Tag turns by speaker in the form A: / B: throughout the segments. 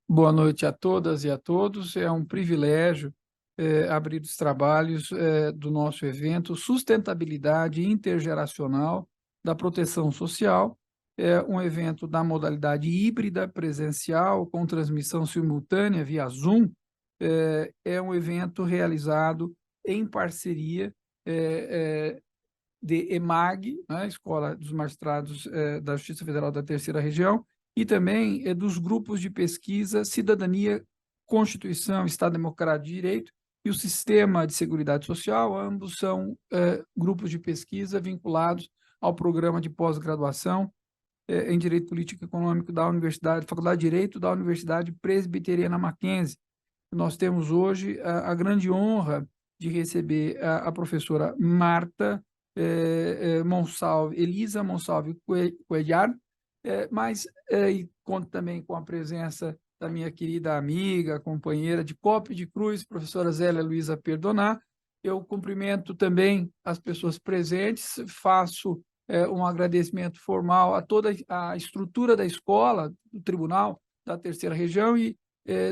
A: Boa noite a todas e a todos. É um privilégio abrir os trabalhos do nosso evento Sustentabilidade Intergeracional da Proteção Social. É um evento da modalidade híbrida presencial com transmissão simultânea via Zoom. É um evento realizado em parceria de EMAG, né, Escola dos Magistrados da Justiça Federal da Terceira Região, e também dos grupos de pesquisa Cidadania, Constituição, Estado Democrático de Direito e o Sistema de Seguridade Social. Ambos são grupos de pesquisa vinculados ao programa de pós-graduação em Direito Político e Econômico da Faculdade de Direito da Universidade Presbiteriana Mackenzie. Nós temos hoje a grande honra de receber a professora Marta Monsalve, Elisa Monsalve Cuellar, mas e conto também com a presença da minha querida amiga, companheira de Cope de Cruz, professora Zélia Luiza Perdoná. Eu cumprimento também as pessoas presentes, faço um agradecimento formal a toda a estrutura da escola, do Tribunal da Terceira Região, e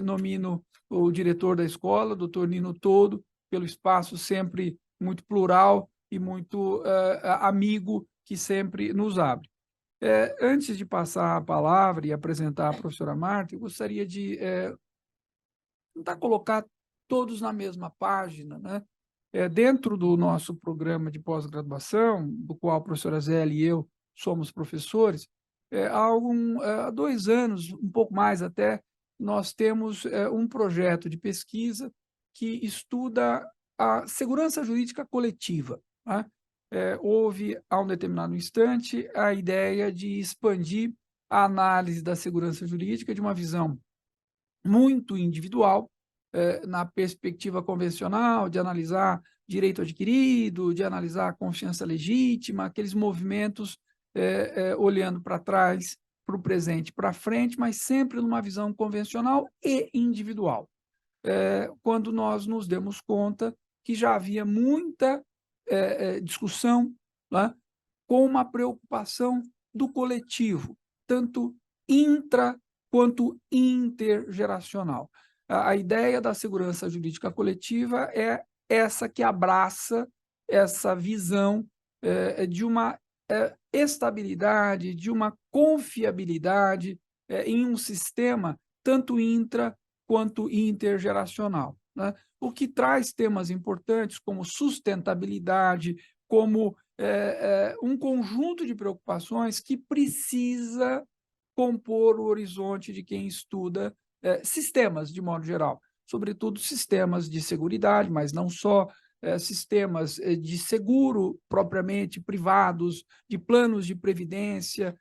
A: nomino o diretor da escola, doutor Nino Todo, pelo espaço sempre muito plural e muito amigo que sempre nos abre. Antes de passar a palavra e apresentar a professora Marta, eu gostaria de tentar colocar todos na mesma página, né? Dentro do nosso programa de pós-graduação, do qual a professora Zélia e eu somos professores, há 2 anos, um pouco mais até, nós temos um projeto de pesquisa que estuda a segurança jurídica coletiva, né? Houve, a um determinado instante, a ideia de expandir a análise da segurança jurídica de uma visão muito individual, na perspectiva convencional, de analisar direito adquirido, de analisar a confiança legítima, aqueles movimentos olhando para trás, para o presente, para frente, mas sempre numa visão convencional e individual. Quando nós nos demos conta que já havia muita discussão, né, com uma preocupação do coletivo, tanto intra quanto intergeracional. A ideia da segurança jurídica coletiva é essa que abraça essa visão de uma estabilidade, de uma confiabilidade em um sistema tanto intra quanto intergeracional, né? O que traz temas importantes como sustentabilidade, como um conjunto de preocupações que precisa compor o horizonte de quem estuda sistemas, de modo geral, sobretudo sistemas de seguridade, mas não só, sistemas de seguro propriamente privados, de planos de previdência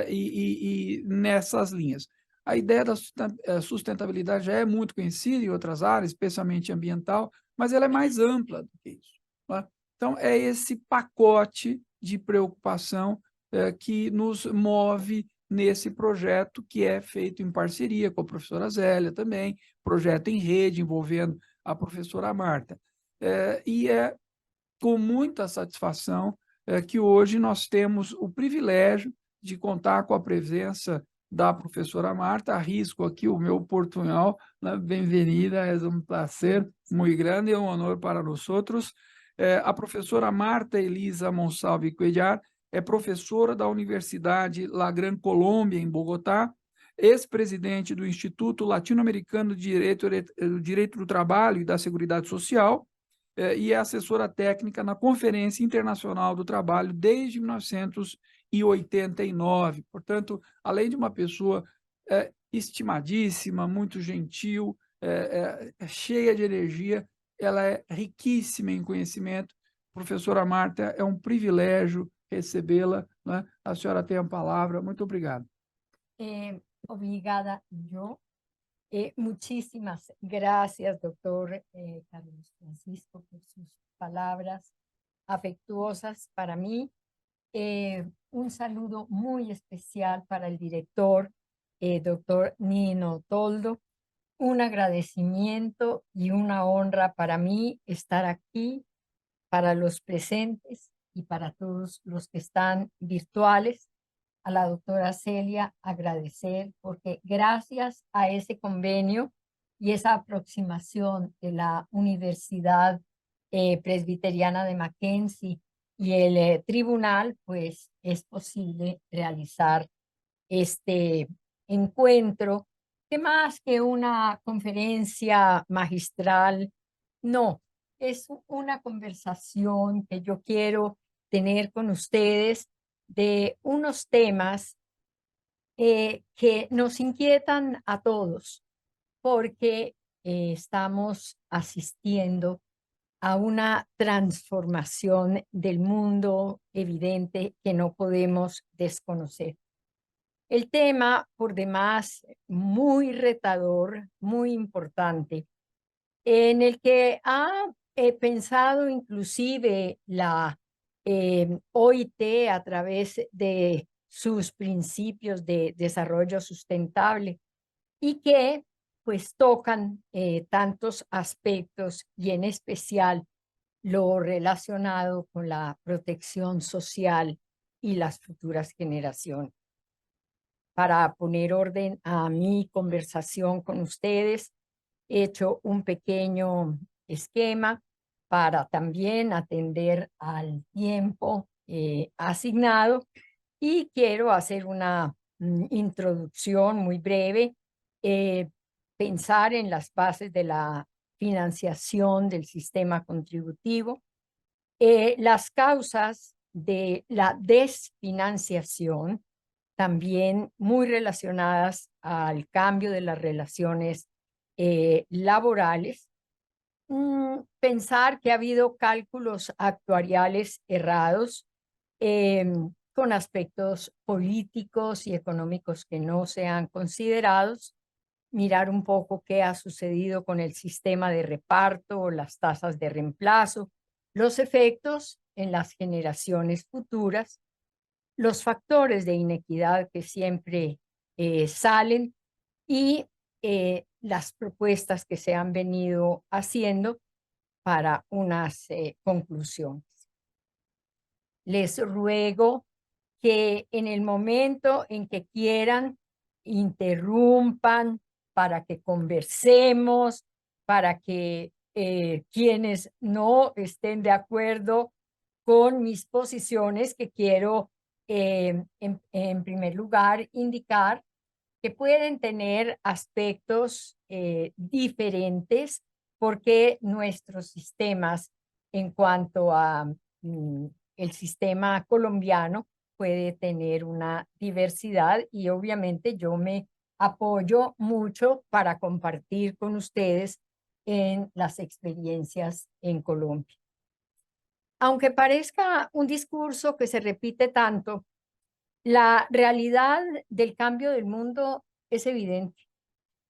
A: e nessas linhas. A ideia da sustentabilidade já é muito conhecida em outras áreas, especialmente ambiental, mas ela é mais ampla do que isso, né? Então, é esse pacote de preocupação que nos move nesse projeto que é feito em parceria com a professora Zélia também, projeto em rede envolvendo a professora Marta. E é com muita satisfação que hoje nós temos o privilégio de contar com a presença da professora Marta. Arrisco aqui o meu portunhol, né? Bem-vinda, é um prazer muito grande e um honor para nós outros. A professora Marta Elisa Monsalve Cuellar é professora da Universidade La Gran Colômbia, em Bogotá, ex-presidente do Instituto Latino-Americano de Direito do Trabalho e da Seguridade Social, e é assessora técnica na Conferência Internacional do Trabalho desde 1989. Portanto, além de uma pessoa estimadíssima, muito gentil, cheia de energia, ela é riquíssima em conhecimento. Professora Marta, é um privilégio recebê-la, né? A senhora tem a palavra. Muito obrigado.
B: Obrigada yo. Muchísimas gracias, doctor Carlos Francisco, por sus palabras afectuosas para mí. Un saludo muy especial para el director, doctor Nino Toldo. Un agradecimiento y una honra para mí estar aquí, para los presentes y para todos los que están virtuales. a la doctora Celia agradecer, porque gracias a ese convenio y esa aproximación de la Universidad Presbiteriana de Mackenzie y el tribunal, pues es posible realizar este encuentro, que más que una conferencia magistral, no, es una conversación que yo quiero tener con ustedes de unos temas que nos inquietan a todos, porque estamos asistiendo a una transformación del mundo evidente que no podemos desconocer. El tema, por demás, muy retador, muy importante, en el que ha pensado inclusive la OIT a través de sus principios de desarrollo sustentable y que pues tocan tantos aspectos y en especial lo relacionado con la protección social y las futuras generaciones. Para poner orden a mi conversación con ustedes, he hecho un pequeño esquema para también atender al tiempo asignado y quiero hacer una introducción muy breve, pensar en las bases de la financiación del sistema contributivo, las causas de la desfinanciación, también muy relacionadas al cambio de las relaciones laborales. Pensar que ha habido cálculos actuariales errados con aspectos políticos y económicos que no se han considerado. Mirar un poco qué ha sucedido con el sistema de reparto, las tasas de reemplazo, los efectos en las generaciones futuras, los factores de inequidad que siempre salen y las propuestas que se han venido haciendo para unas conclusiones. Les ruego que en el momento en que quieran, interrumpan para que conversemos, para que quienes no estén de acuerdo con mis posiciones, que quiero en primer lugar indicar que pueden tener aspectos diferentes, porque nuestros sistemas en cuanto a el sistema colombiano puede tener una diversidad y obviamente yo me apoyo mucho para compartir con ustedes en las experiencias en Colombia. Aunque parezca un discurso que se repite tanto, la realidad del cambio del mundo es evidente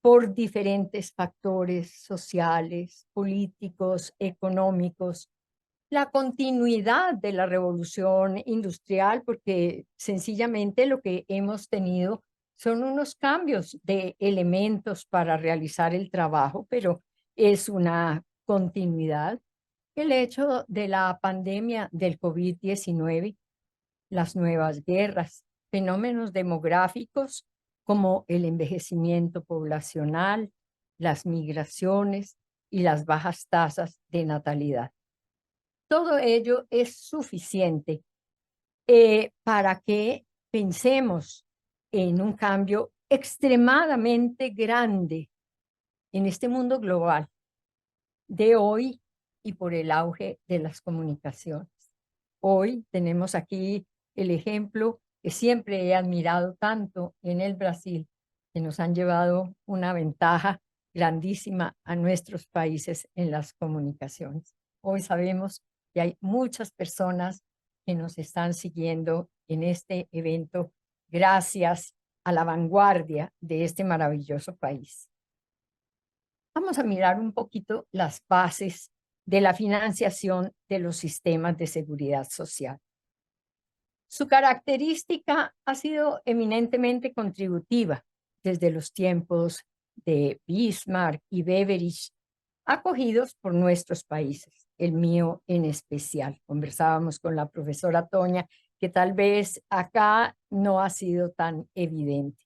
B: por diferentes factores sociales, políticos, económicos, la continuidad de la revolución industrial, porque sencillamente lo que hemos tenido son unos cambios de elementos para realizar el trabajo, pero es una continuidad. El hecho de la pandemia del COVID-19, las nuevas guerras, fenómenos demográficos como el envejecimiento poblacional, las migraciones y las bajas tasas de natalidad. Todo ello es suficiente para que pensemos en un cambio extremadamente grande en este mundo global de hoy y por el auge de las comunicaciones. Hoy tenemos aquí el ejemplo que siempre he admirado tanto en el Brasil, que nos han llevado una ventaja grandísima a nuestros países en las comunicaciones. Hoy sabemos que hay muchas personas que nos están siguiendo en este evento gracias a la vanguardia de este maravilloso país. Vamos a mirar un poquito las bases de la financiación de los sistemas de seguridad social. Su característica ha sido eminentemente contributiva desde los tiempos de Bismarck y Beveridge, acogidos por nuestros países, el mío en especial. Conversábamos con la profesora Toña que tal vez acá no ha sido tan evidente.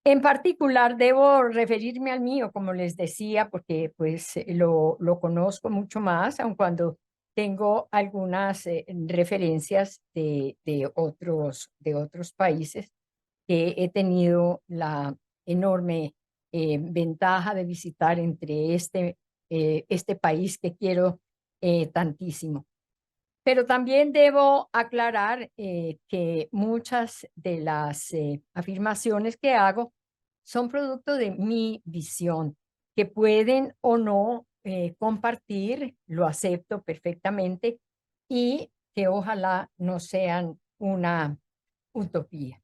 B: En particular, debo referirme al mío, como les decía, porque pues lo conozco mucho más, aun cuando tengo algunas referencias de otros países que he tenido la enorme ventaja de visitar entre este país que quiero tantísimo. Pero también debo aclarar que muchas de las afirmaciones que hago son producto de mi visión, que pueden o no compartir, lo acepto perfectamente, y que ojalá no sean una utopía.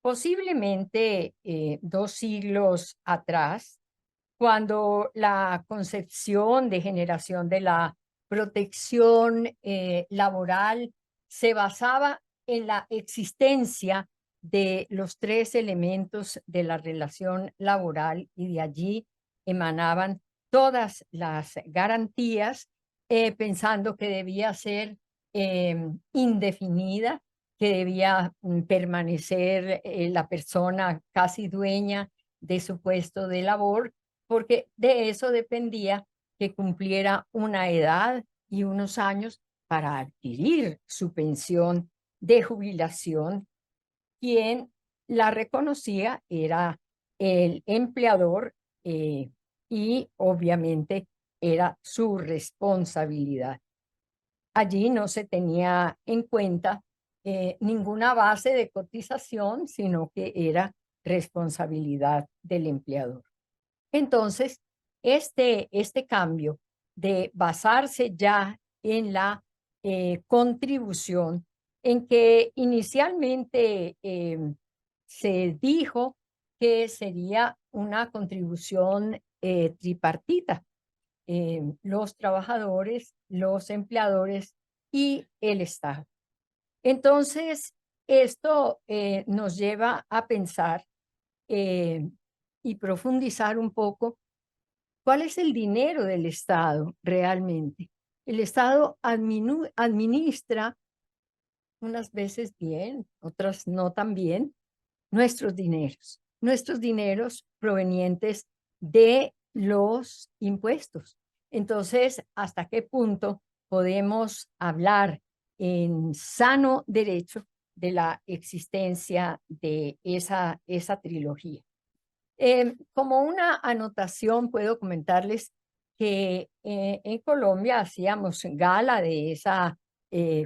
B: Posiblemente 2 siglos atrás, cuando la concepción de generación de la protección laboral se basaba en la existencia de los 3 elementos de la relación laboral, y de allí emanaban todas las garantías, pensando que debía ser indefinida, que debía permanecer la persona casi dueña de su puesto de labor, porque de eso dependía que cumpliera una edad y unos años para adquirir su pensión de jubilación. Quien la reconocía era el empleador y obviamente era su responsabilidad. Allí no se tenía en cuenta ninguna base de cotización, sino que era responsabilidad del empleador. Entonces, este cambio de basarse ya en la contribución, en que inicialmente se dijo que sería una contribución tripartita, los trabajadores, los empleadores y el Estado. Entonces, esto nos lleva a pensar y profundizar un poco cuál es el dinero del Estado realmente. El Estado administra, unas veces bien, otras no tan bien, nuestros dineros provenientes de los impuestos. Entonces, ¿hasta qué punto podemos hablar en sano derecho de la existencia de esa trilogía? Como una anotación, puedo comentarles que en Colombia hacíamos gala de esa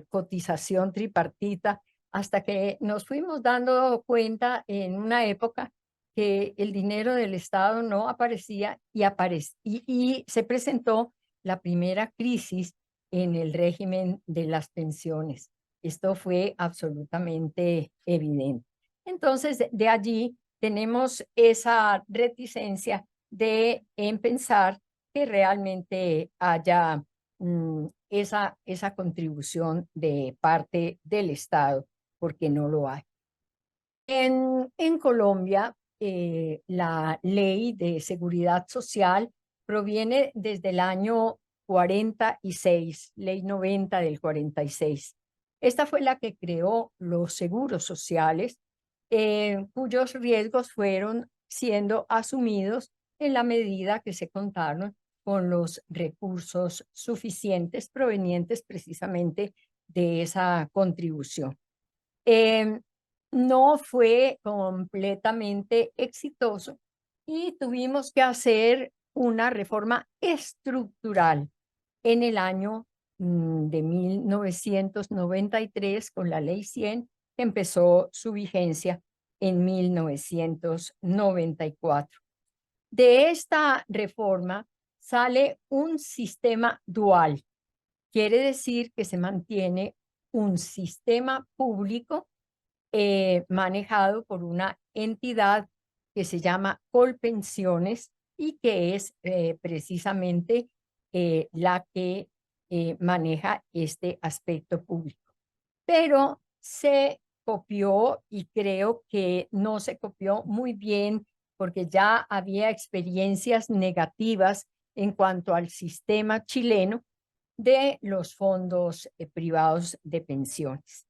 B: cotización tripartita, hasta que nos fuimos dando cuenta en una época que el dinero del Estado no aparecía y se presentó la primera crisis en el régimen de las pensiones. Esto fue absolutamente evidente. Entonces, de allí tenemos esa reticencia en pensar que realmente haya esa contribución de parte del Estado, porque no lo hay. En Colombia, la ley de seguridad social proviene desde el año 46, ley 90 del 46. Esta fue la que creó los seguros sociales, cuyos riesgos fueron siendo asumidos en la medida que se contaron con los recursos suficientes provenientes precisamente de esa contribución. No fue completamente exitoso y tuvimos que hacer una reforma estructural en el año de 1993 con la Ley 100, que empezó su vigencia en 1994. De esta reforma sale un sistema dual. Quiere decir que se mantiene un sistema público manejado por una entidad que se llama Colpensiones y que es precisamente la que maneja este aspecto público. Pero se copió, y creo que no se copió muy bien, porque ya había experiencias negativas en cuanto al sistema chileno, de los fondos privados de pensiones,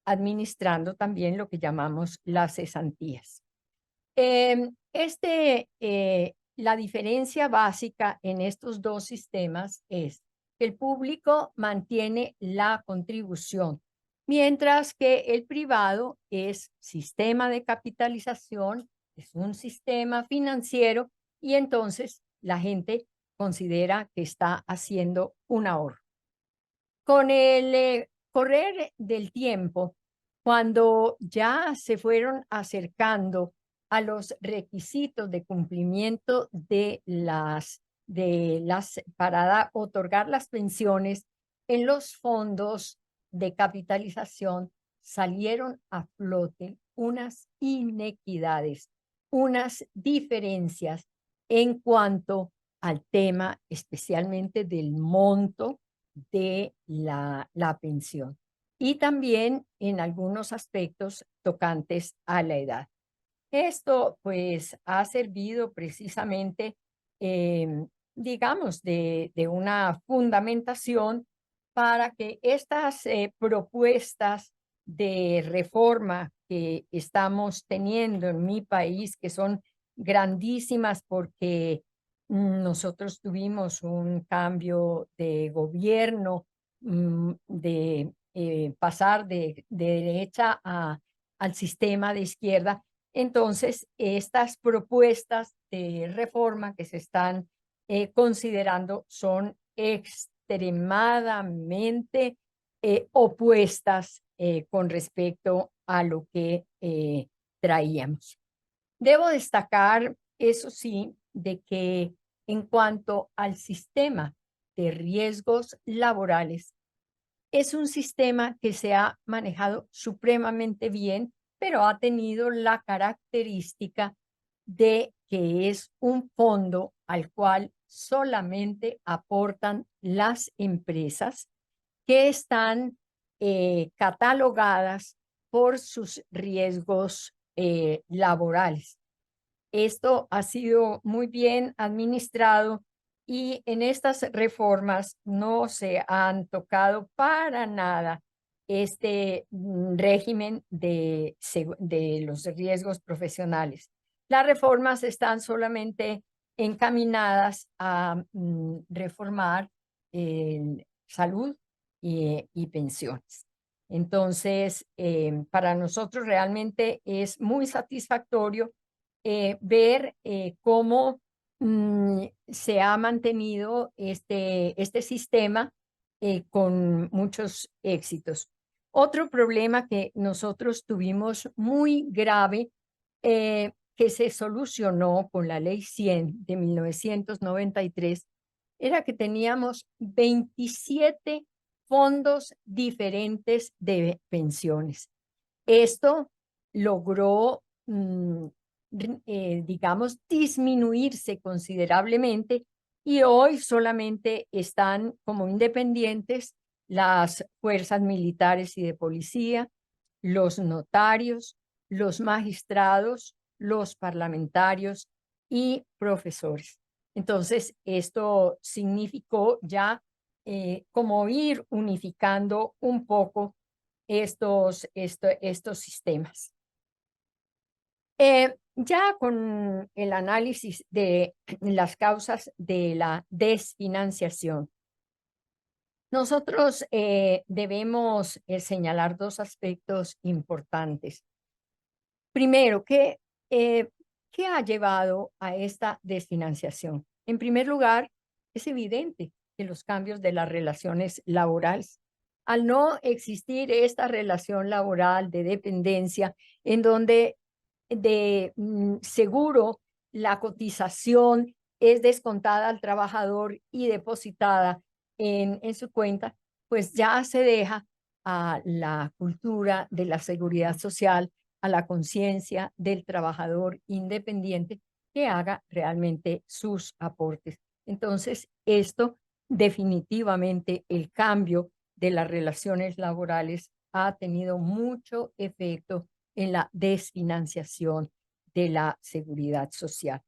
B: administrando también lo que llamamos las cesantías. La diferencia básica en estos dos sistemas es que el público mantiene la contribución, mientras que el privado es sistema de capitalización, es un sistema financiero y entonces la gente considera que está haciendo un ahorro. Con el correr del tiempo, cuando ya se fueron acercando a los requisitos de cumplimiento para otorgar las pensiones en los fondos de capitalización, salieron a flote unas inequidades, unas diferencias en cuanto al tema especialmente del monto de la pensión y también en algunos aspectos tocantes a la edad. Esto pues ha servido precisamente, digamos, de una fundamentación para que estas propuestas de reforma que estamos teniendo en mi país, que son grandísimas porque nosotros tuvimos un cambio de gobierno, de pasar de derecha al sistema de izquierda. Entonces, estas propuestas de reforma que se están considerando son extremadamente opuestas con respecto a lo que traíamos. Debo destacar, eso sí, de que en cuanto al sistema de riesgos laborales, es un sistema que se ha manejado supremamente bien, pero ha tenido la característica de que es un fondo al cual solamente aportan las empresas que están catalogadas por sus riesgos laborales. Esto ha sido muy bien administrado y en estas reformas no se han tocado para nada este régimen de los riesgos profesionales. Las reformas están solamente encaminadas a reformar salud y pensiones. Entonces, para nosotros realmente es muy satisfactorio ver cómo se ha mantenido este sistema con muchos éxitos. Otro problema que nosotros tuvimos muy grave, que se solucionó con la Ley 100 de 1993, era que teníamos 27 fondos diferentes de pensiones. Esto logró digamos, disminuirse considerablemente y hoy solamente están como independientes las fuerzas militares y de policía, los notarios, los magistrados, los parlamentarios y profesores. Entonces, esto significó ya como ir unificando un poco estos sistemas. Ya con el análisis de las causas de la desfinanciación, nosotros debemos señalar dos aspectos importantes. Primero, ¿qué ha llevado a esta desfinanciación? En primer lugar, es evidente que los cambios de las relaciones laborales. Al no existir esta relación laboral de dependencia en donde seguro la cotización es descontada al trabajador y depositada en su cuenta, pues ya se deja a la cultura de la seguridad social, a la conciencia del trabajador independiente que haga realmente sus aportes. Entonces, esto definitivamente, el cambio de las relaciones laborales ha tenido mucho efecto en la desfinanciación de la seguridad social.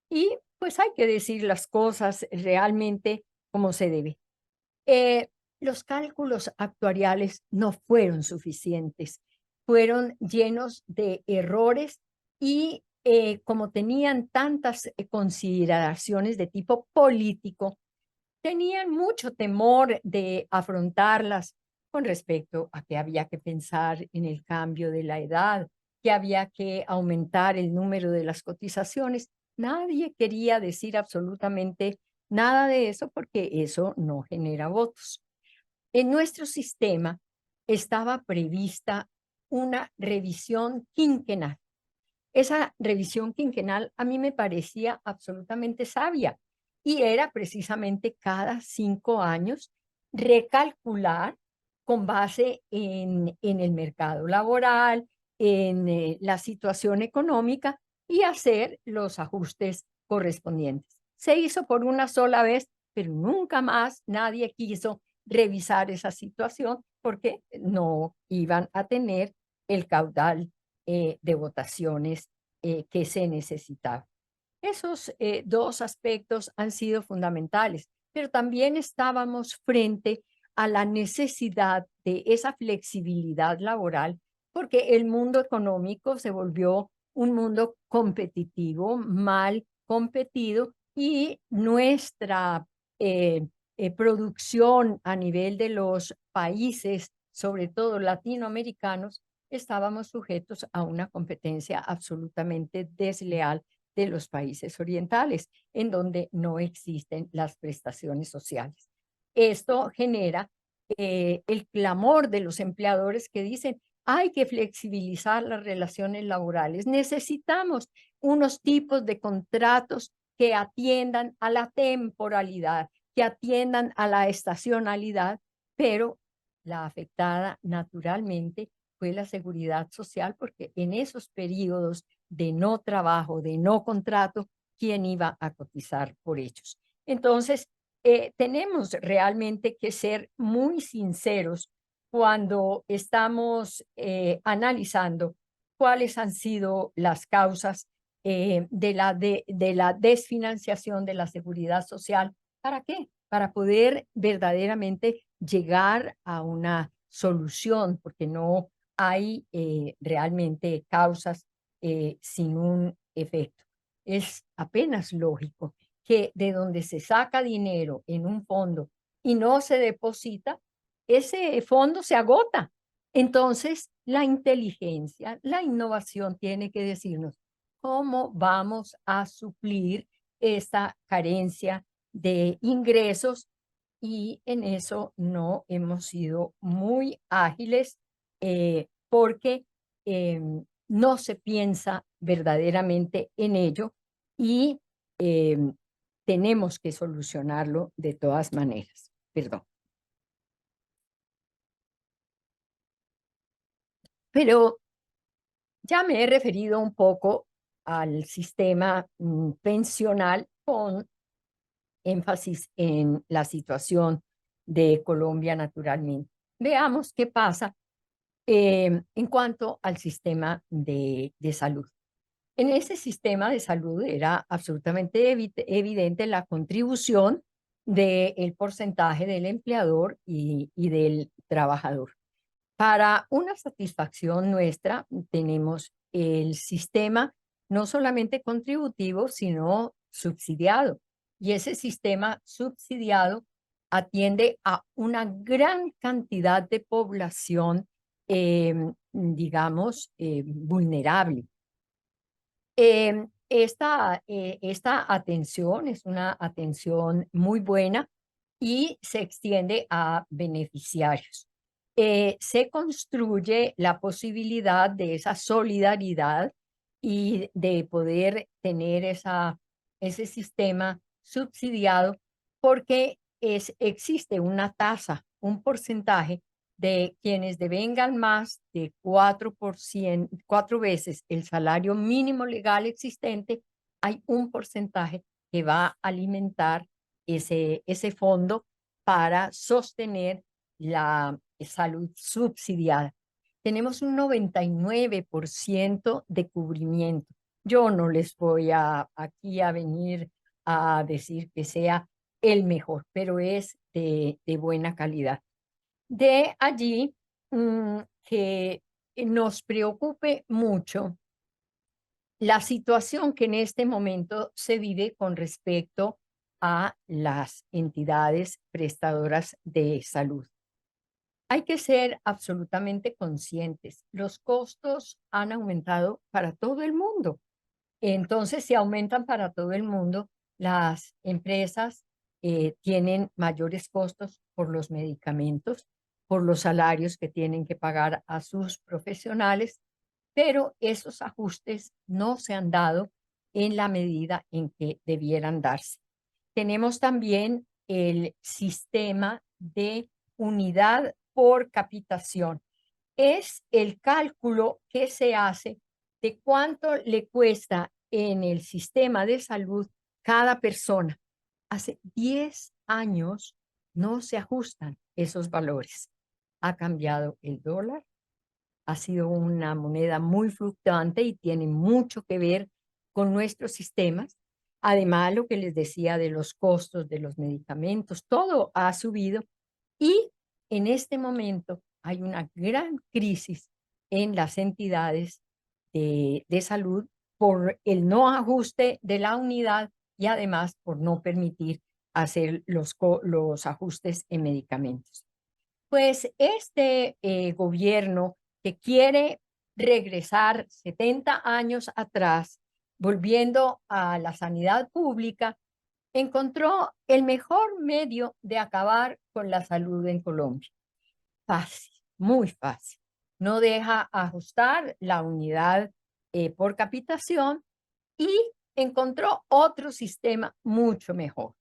B: Y pues hay que decir las cosas realmente como se debe. Los cálculos actuariales no fueron suficientes, fueron llenos de errores y como tenían tantas consideraciones de tipo político, tenían mucho temor de afrontarlas con respecto a que había que pensar en el cambio de la edad, que había que aumentar el número de las cotizaciones. Nadie quería decir absolutamente nada de eso porque eso no genera votos. En nuestro sistema estaba prevista una revisión quinquenal. Esa revisión quinquenal a mí me parecía absolutamente sabia y era precisamente cada 5 años recalcular con base en el mercado laboral, en la situación económica y hacer los ajustes correspondientes. Se hizo por una sola vez, pero nunca más nadie quiso revisar esa situación porque no iban a tener el caudal de votaciones que se necesitaba. Esos dos aspectos han sido fundamentales, pero también estábamos frente a la necesidad de esa flexibilidad laboral, porque el mundo económico se volvió un mundo competitivo, mal competido, y nuestra producción a nivel de los países, sobre todo latinoamericanos, estábamos sujetos a una competencia absolutamente desleal de los países orientales, en donde no existen las prestaciones sociales. Esto genera el clamor de los empleadores que dicen, hay que flexibilizar las relaciones laborales, necesitamos unos tipos de contratos que atiendan a la temporalidad, que atiendan a la estacionalidad, pero la afectada naturalmente fue la seguridad social, porque en esos periodos de no trabajo, de no contrato, ¿quién iba a cotizar por ellos? Entonces, tenemos realmente que ser muy sinceros cuando estamos analizando cuáles han sido las causas de la desfinanciación de la seguridad social. ¿Para qué? Para poder verdaderamente llegar a una solución, porque no hay realmente causas sin un efecto. Es apenas lógico que de donde se saca dinero en un fondo y no se deposita, ese fondo se agota. Entonces, la inteligencia, la innovación tiene que decirnos cómo vamos a suplir esta carencia de ingresos, y en eso no hemos sido muy ágiles porque no se piensa verdaderamente en ello y tenemos que solucionarlo de todas maneras. Perdón. Pero ya me he referido un poco al sistema pensional con énfasis en la situación de Colombia naturalmente. Veamos qué pasa en cuanto al sistema de salud. En ese sistema de salud era absolutamente evidente la contribución del porcentaje del empleador y del trabajador. Para una satisfacción nuestra, tenemos el sistema no solamente contributivo, sino subsidiado. Y ese sistema subsidiado atiende a una gran cantidad de población, digamos, vulnerable. Esta atención es una atención muy buena y se extiende a beneficiarios. Se construye la posibilidad de esa solidaridad y de poder tener ese sistema subsidiado, porque existe una tasa, un porcentaje de quienes devengan más de 4%, 4 veces el salario mínimo legal existente. Hay un porcentaje que va a alimentar ese fondo para sostener la salud subsidiada. Tenemos un 99% de cubrimiento. Yo no les voy aquí a venir a decir que sea el mejor, pero es de buena calidad. De allí que nos preocupe mucho la situación que en este momento se vive con respecto a las entidades prestadoras de salud. Hay que ser absolutamente conscientes. Los costos han aumentado para todo el mundo. Entonces, si aumentan para todo el mundo, las empresas tienen mayores costos por los medicamentos, por los salarios que tienen que pagar a sus profesionales, pero esos ajustes no se han dado en la medida en que debieran darse. Tenemos también el sistema de unidad por capitación. Es el cálculo que se hace de cuánto le cuesta en el sistema de salud cada persona. Hace 10 años no se ajustan esos valores. Ha cambiado el dólar, ha sido una moneda muy fluctuante y tiene mucho que ver con nuestros sistemas. Además, lo que les decía de los costos de los medicamentos, todo ha subido y en este momento hay una gran crisis en las entidades de salud por el no ajuste de la unidad y además por no permitir hacer los ajustes en medicamentos. Pues este gobierno que quiere regresar 70 años atrás, volviendo a la sanidad pública, encontró el mejor medio de acabar con la salud en Colombia. Fácil, muy fácil. No deja ajustar la unidad por capitación y encontró otro sistema mucho mejor.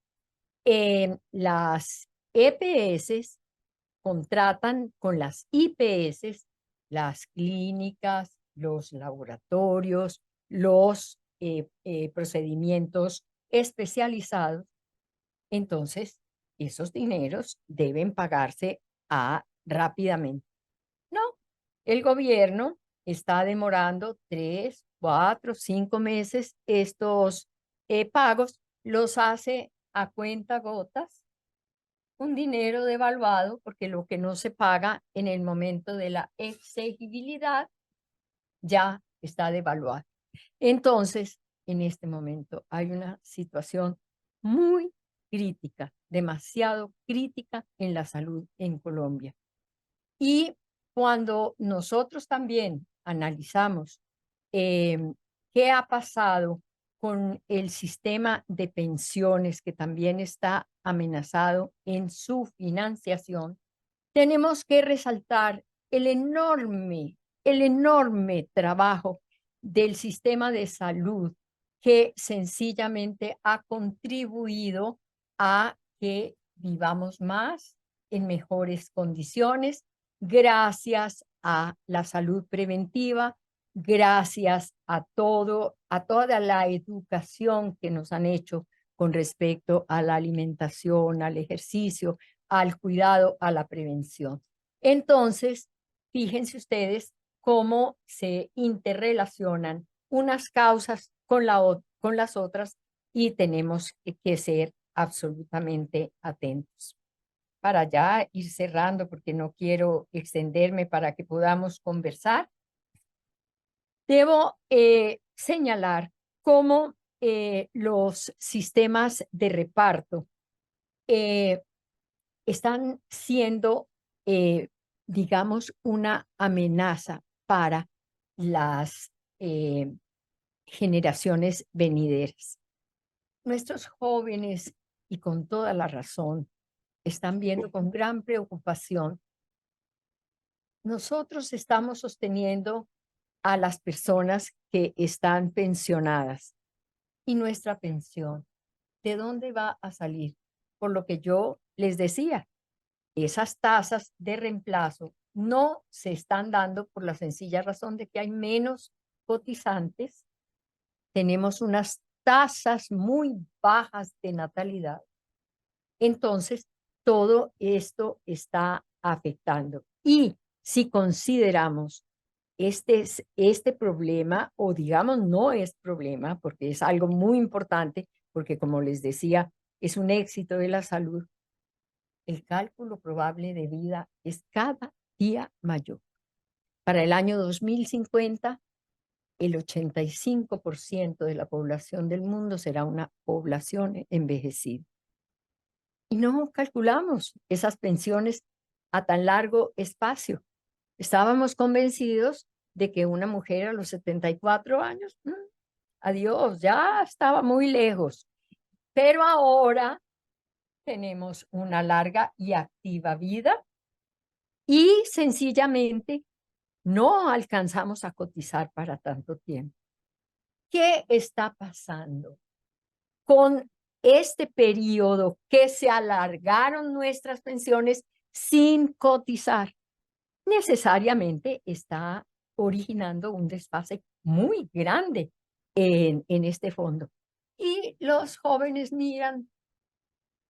B: Las EPS contratan con las IPS, las clínicas, los laboratorios, los procedimientos especializados. Entonces, esos dineros deben pagarse rápidamente. No, el gobierno está demorando 3, 4, 5 meses estos pagos, los hace a cuenta gotas, un dinero devaluado, porque lo que no se paga en el momento de la exigibilidad ya está devaluado. Entonces, en este momento hay una situación muy crítica, demasiado crítica en la salud en Colombia. Y cuando nosotros también analizamos qué ha pasado con el sistema de pensiones que también está amenazado en su financiación, tenemos que resaltar el enorme trabajo del sistema de salud que sencillamente ha contribuido a que vivamos más en mejores condiciones gracias a la salud preventiva, gracias a toda la educación que nos han hecho con respecto a la alimentación, al ejercicio, al cuidado, a la prevención. Entonces, fíjense ustedes cómo se interrelacionan unas causas con las otras y tenemos que ser absolutamente atentos. Para ya ir cerrando, porque no quiero extenderme para que podamos conversar, debo señalar cómo los sistemas de reparto están siendo, digamos, una amenaza para las generaciones venideras. Nuestros jóvenes, y con toda la razón, están viendo con gran preocupación. Nosotros estamos sosteniendo a las personas que están pensionadas y nuestra pensión, ¿de dónde va a salir? Por lo que yo les decía, esas tasas de reemplazo no se están dando por la sencilla razón de que hay menos cotizantes. Tenemos unas tasas muy bajas de natalidad. Entonces, todo esto está afectando. Y si consideramos este problema, o digamos no es problema, porque es algo muy importante, porque como les decía, es un éxito de la salud, el cálculo probable de vida es cada día mayor. Para el año 2050, el 85% de la población del mundo será una población envejecida. Y no calculamos esas pensiones a tan largo espacio. Estábamos convencidos de que una mujer a los 74 años, adiós, ya estaba muy lejos. Pero ahora tenemos una larga y activa vida y sencillamente no alcanzamos a cotizar para tanto tiempo. ¿Qué está pasando con este periodo que se alargaron nuestras pensiones sin cotizar? Necesariamente está originando un desfase muy grande en este fondo. Y los jóvenes miran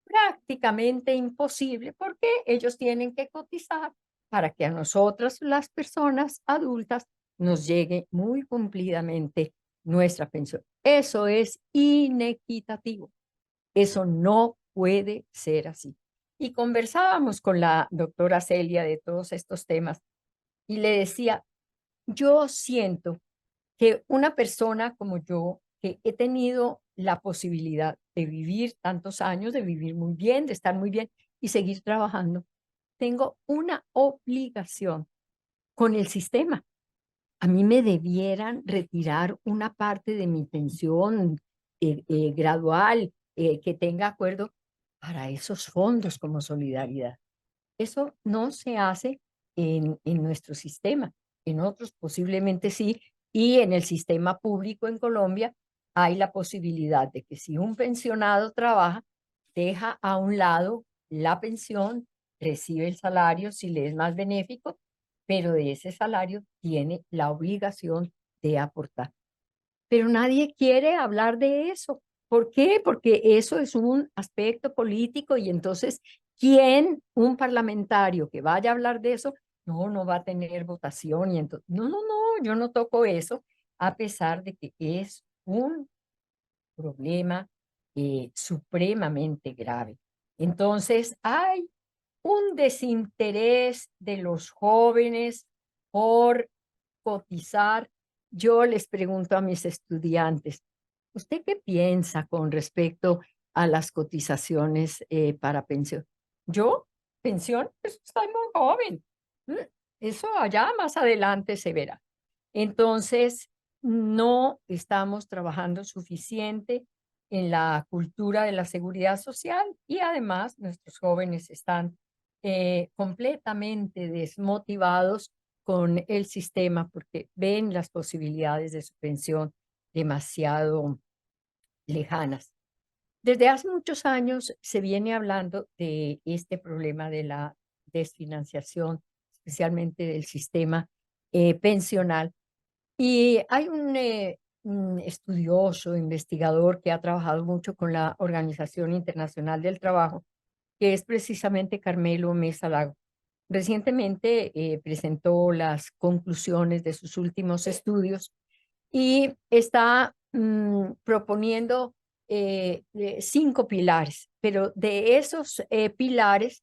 B: prácticamente imposible porque ellos tienen que cotizar para que a nosotras, las personas adultas, nos llegue muy cumplidamente nuestra pensión. Eso es inequitativo. Eso no puede ser así. Y conversábamos con la doctora Celia de todos estos temas y le decía, yo siento que una persona como yo, que he tenido la posibilidad de vivir tantos años, de vivir muy bien, de estar muy bien y seguir trabajando, tengo una obligación con el sistema. A mí me debieran retirar una parte de mi pensión gradual que tenga acuerdo para esos fondos como solidaridad. Eso no se hace en nuestro sistema. En otros posiblemente sí, y en el sistema público en Colombia hay la posibilidad de que si un pensionado trabaja, deja a un lado la pensión, recibe el salario si le es más benéfico, pero de ese salario tiene la obligación de aportar. Pero nadie quiere hablar de eso. ¿Por qué? Porque eso es un aspecto político y entonces, ¿quién, un parlamentario que vaya a hablar de eso? No, no va a tener votación y entonces, no, yo no toco eso, a pesar de que es un problema supremamente grave. Entonces, hay un desinterés de los jóvenes por cotizar. Yo les pregunto a mis estudiantes, ¿usted qué piensa con respecto a las cotizaciones para pensión? Yo, pensión, pues estoy muy joven. Mm, Eso allá más adelante se verá. Entonces, no estamos trabajando suficiente en la cultura de la seguridad social y además nuestros jóvenes están completamente desmotivados con el sistema porque ven las posibilidades de su pensión demasiado lejanas. Desde hace muchos años se viene hablando de este problema de la desfinanciación, especialmente del sistema pensional. Y hay un estudioso, investigador que ha trabajado mucho con la Organización Internacional del Trabajo, que es precisamente Carmelo Mesa Lago. Recientemente presentó las conclusiones de sus últimos estudios y está proponiendo 5 pilares, pero de esos pilares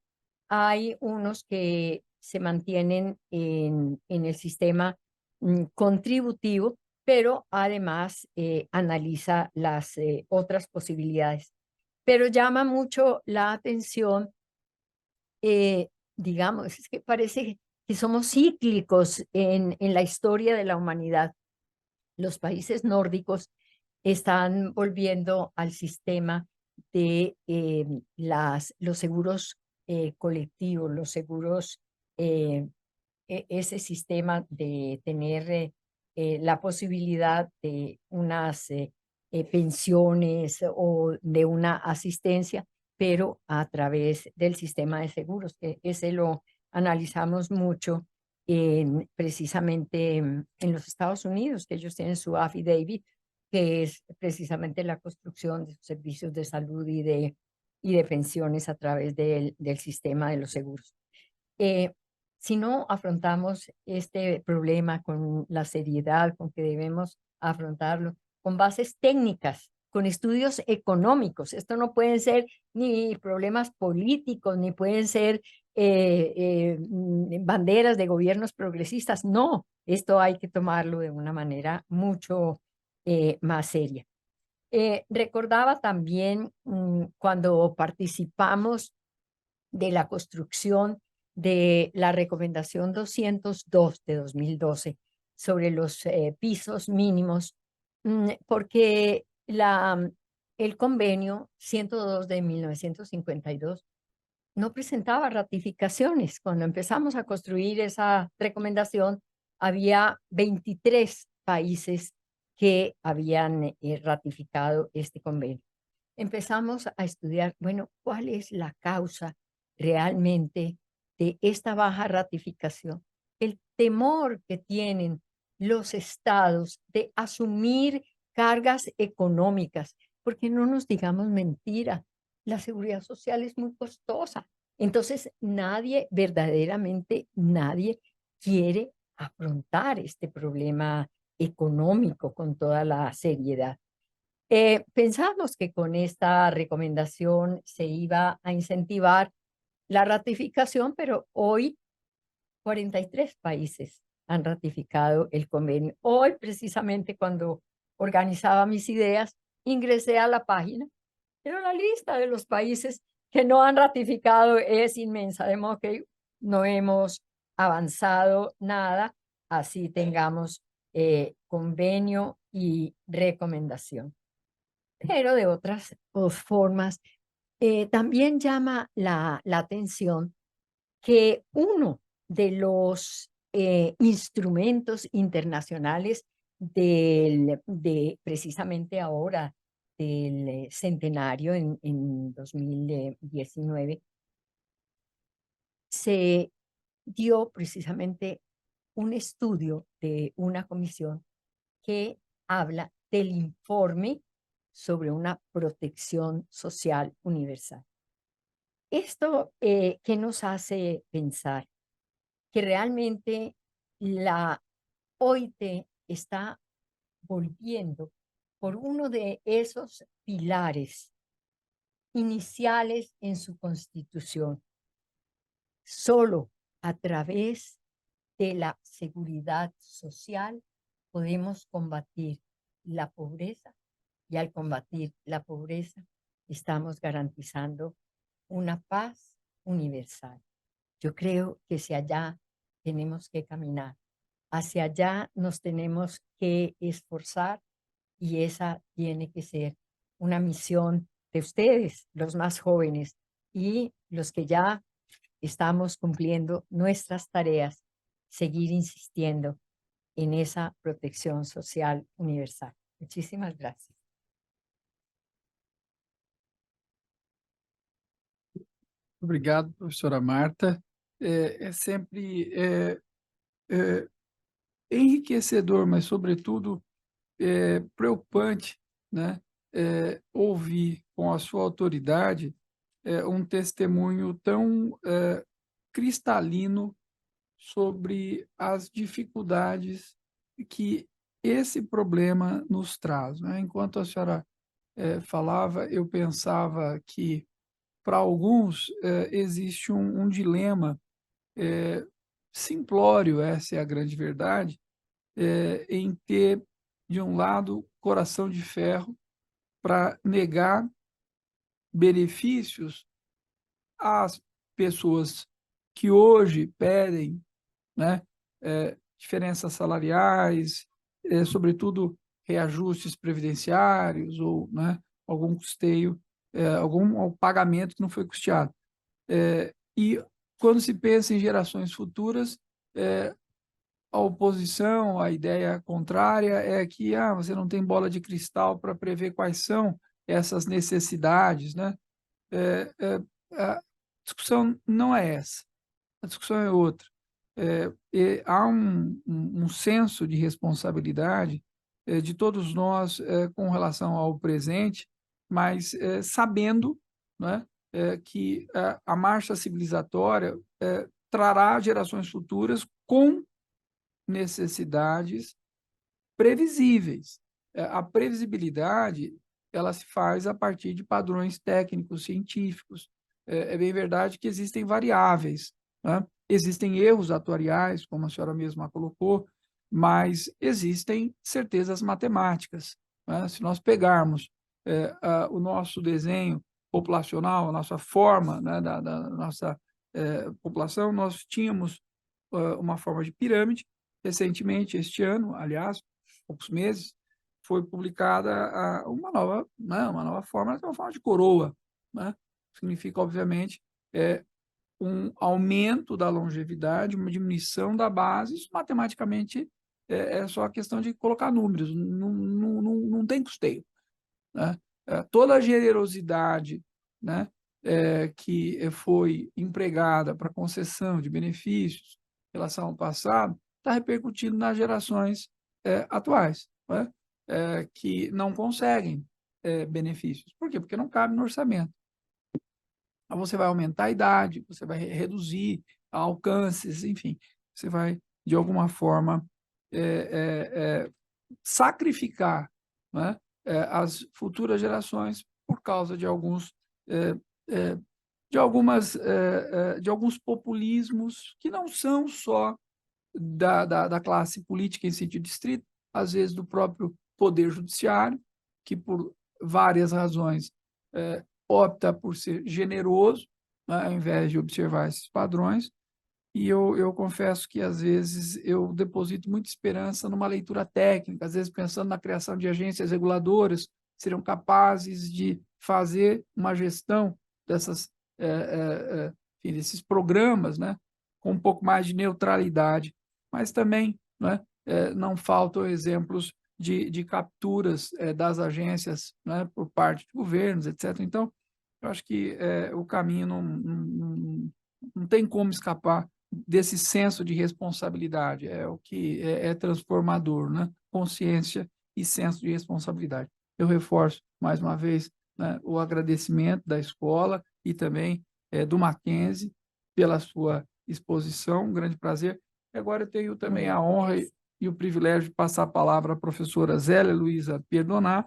B: hay unos que se mantienen en el sistema contributivo, pero además analiza las otras posibilidades. Pero llama mucho la atención, digamos, es que parece que somos cíclicos en la historia de la humanidad. Los países nórdicos están volviendo al sistema de los seguros colectivos, los seguros, ese sistema de tener la posibilidad de unas pensiones o de una asistencia, pero a través del sistema de seguros, que ese lo analizamos mucho precisamente en los Estados Unidos, que ellos tienen su affidavit, que es precisamente la construcción de servicios de salud y de pensiones a través del sistema de los seguros. Si no afrontamos este problema con la seriedad con que debemos afrontarlo, con bases técnicas con estudios económicos. Esto no pueden ser ni problemas políticos, ni pueden ser banderas de gobiernos progresistas. No, esto hay que tomarlo de una manera mucho más seria. Recordaba también cuando participamos de la construcción de la recomendación 202 de 2012 sobre los pisos mínimos, porque el convenio 102 de 1952 no presentaba ratificaciones. Cuando empezamos a construir esa recomendación, había 23 países que habían ratificado este convenio. Empezamos a estudiar, bueno, ¿cuál es la causa realmente de esta baja ratificación? El temor que tienen los estados de asumir cargas económicas, porque no nos digamos mentira, la seguridad social es muy costosa. Entonces, verdaderamente nadie quiere afrontar este problema económico con toda la seriedad. Pensamos que con esta recomendación se iba a incentivar la ratificación, pero hoy 43 países han ratificado el convenio. Hoy, precisamente cuando organizaba mis ideas, ingresé a la página, pero la lista de los países que no han ratificado es inmensa, de modo que no hemos avanzado nada, así tengamos convenio y recomendación. Pero de otras formas, también llama la atención que uno de los instrumentos internacionales precisamente ahora del centenario en 2019, se dio precisamente un estudio de una comisión que habla del informe sobre una protección social universal. Esto ¿qué nos hace pensar? Que realmente la OIT está volviendo por uno de esos pilares iniciales en su constitución. Solo a través de la seguridad social podemos combatir la pobreza, y al combatir la pobreza estamos garantizando una paz universal. Yo creo que hacia allá tenemos que caminar, hacia allá nos tenemos que esforzar, y esa tiene que ser una misión de ustedes, los más jóvenes, y los que ya estamos cumpliendo nuestras tareas, seguir insistiendo en esa protección social universal. Muchísimas gracias.
A: Obrigado, professora Marta. É sempre enriquecedor, mas, sobretudo, preocupante, né? Ouvir com a sua autoridade um testemunho tão cristalino sobre as dificuldades que esse problema nos traz, né? Enquanto a senhora falava, eu pensava que, para alguns, existe um dilema simplório, essa é a grande verdade, em ter, de um lado, coração de ferro para negar benefícios às pessoas que hoje pedem, né, diferenças salariais, sobretudo reajustes previdenciários ou, né, algum custeio, algum pagamento que não foi custeado. E quando se pensa em gerações futuras, a oposição, a ideia contrária é que você não tem bola de cristal para prever quais são essas necessidades, né? A discussão não é essa, a discussão é outra. Há um senso de responsabilidade de todos nós com relação ao presente, mas sabendo, né, que a marcha civilizatória trará gerações futuras com necessidades previsíveis. A previsibilidade ela se faz a partir de padrões técnicos, científicos. É bem verdade que existem variáveis, né? Existem erros atuariais, como a senhora mesma colocou, mas existem certezas matemáticas, né? Se nós pegarmos o nosso desenho populacional, a nossa forma, né, da nossa população, nós tínhamos uma forma de pirâmide. Recentemente, este ano, aliás, poucos meses, foi publicada uma nova, né, uma nova forma, uma forma de coroa, né? Significa, obviamente, um aumento da longevidade, uma diminuição da base. Isso matematicamente é só a questão de colocar números, não tem custeio, né? Toda a generosidade, né, que foi empregada para concessão de benefícios em relação ao passado está repercutindo nas gerações atuais, né, que não conseguem benefícios. Por quê? Porque não cabe no orçamento. Então, você vai aumentar a idade, você vai reduzir alcances, enfim, você vai, de alguma forma, sacrificar, né, as futuras gerações por causa de alguns de alguns populismos que não são só da classe política em sentido estrito, às vezes do próprio poder judiciário, que por várias razões opta por ser generoso, né, ao invés de observar esses padrões. E eu confesso que, às vezes, eu deposito muita esperança numa leitura técnica, às vezes pensando na criação de agências reguladoras que seriam capazes de fazer uma gestão dessas, enfim, desses programas, né, com um pouco mais de neutralidade. Mas também, né, não faltam exemplos de capturas das agências, né, por parte de governos, etc. Então, eu acho que o caminho não tem como escapar desse senso de responsabilidade, é o que é transformador, né? Consciência e senso de responsabilidade. Eu reforço, mais uma vez, né, o agradecimento da escola e também do Mackenzie pela sua exposição, um grande prazer. E agora eu tenho também a honra e o privilégio de passar a palavra à professora Zélia Luiza Perdoná,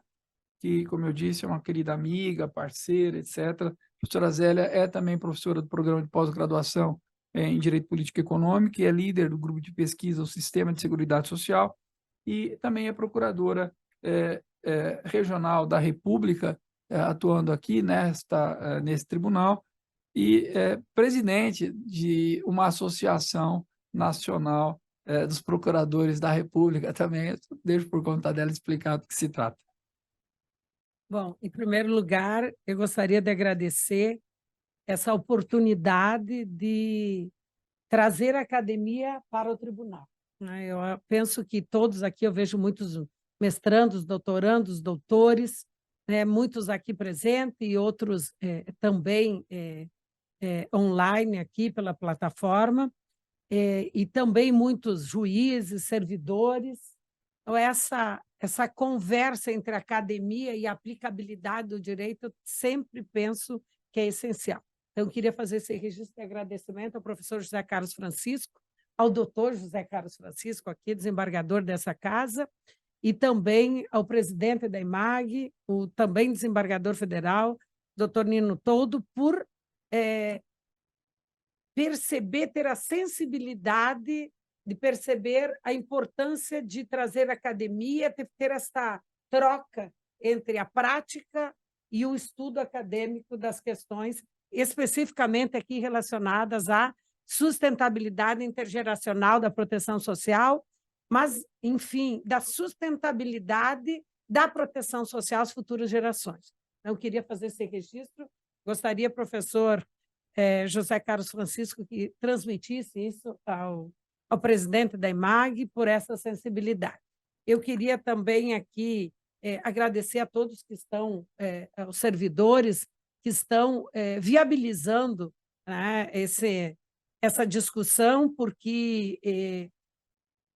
A: que, como eu disse, é uma querida amiga, parceira, etc. A professora Zélia é também professora do programa de pós-graduação em Direito Político e Econômico e é líder do grupo de pesquisa O Sistema de Seguridade Social e também é procuradora regional da República, atuando aqui nesse tribunal, e é presidente de uma associação nacional dos procuradores da República também. Deixo por conta dela explicar do que se trata.
C: Bom, em primeiro lugar, eu gostaria de agradecer essa oportunidade de trazer a academia para o tribunal, né? Eu penso que todos aqui, eu vejo muitos mestrandos, doutorandos, doutores, né, muitos aqui presentes e outros também online aqui pela plataforma, e também muitos juízes, servidores. Então, essa conversa entre academia e aplicabilidade do direito, eu sempre penso que é essencial. Então, eu queria fazer esse registro de agradecimento ao professor José Carlos Francisco, ao doutor José Carlos Francisco, aqui, desembargador dessa casa, e também ao presidente da IMAG, o também desembargador federal, doutor Nino Toldo, por perceber, ter a sensibilidade de perceber a importância de trazer a academia, ter esta troca entre a prática e o estudo acadêmico das questões, especificamente aqui relacionadas à sustentabilidade intergeracional da proteção social, mas, enfim, da sustentabilidade da proteção social às futuras gerações. Então, eu queria fazer esse registro. Gostaria, professor José Carlos Francisco, que transmitisse isso ao presidente da IMAG por essa sensibilidade. Eu queria também aqui agradecer a todos que estão, aos servidores que estão viabilizando, né, essa discussão, porque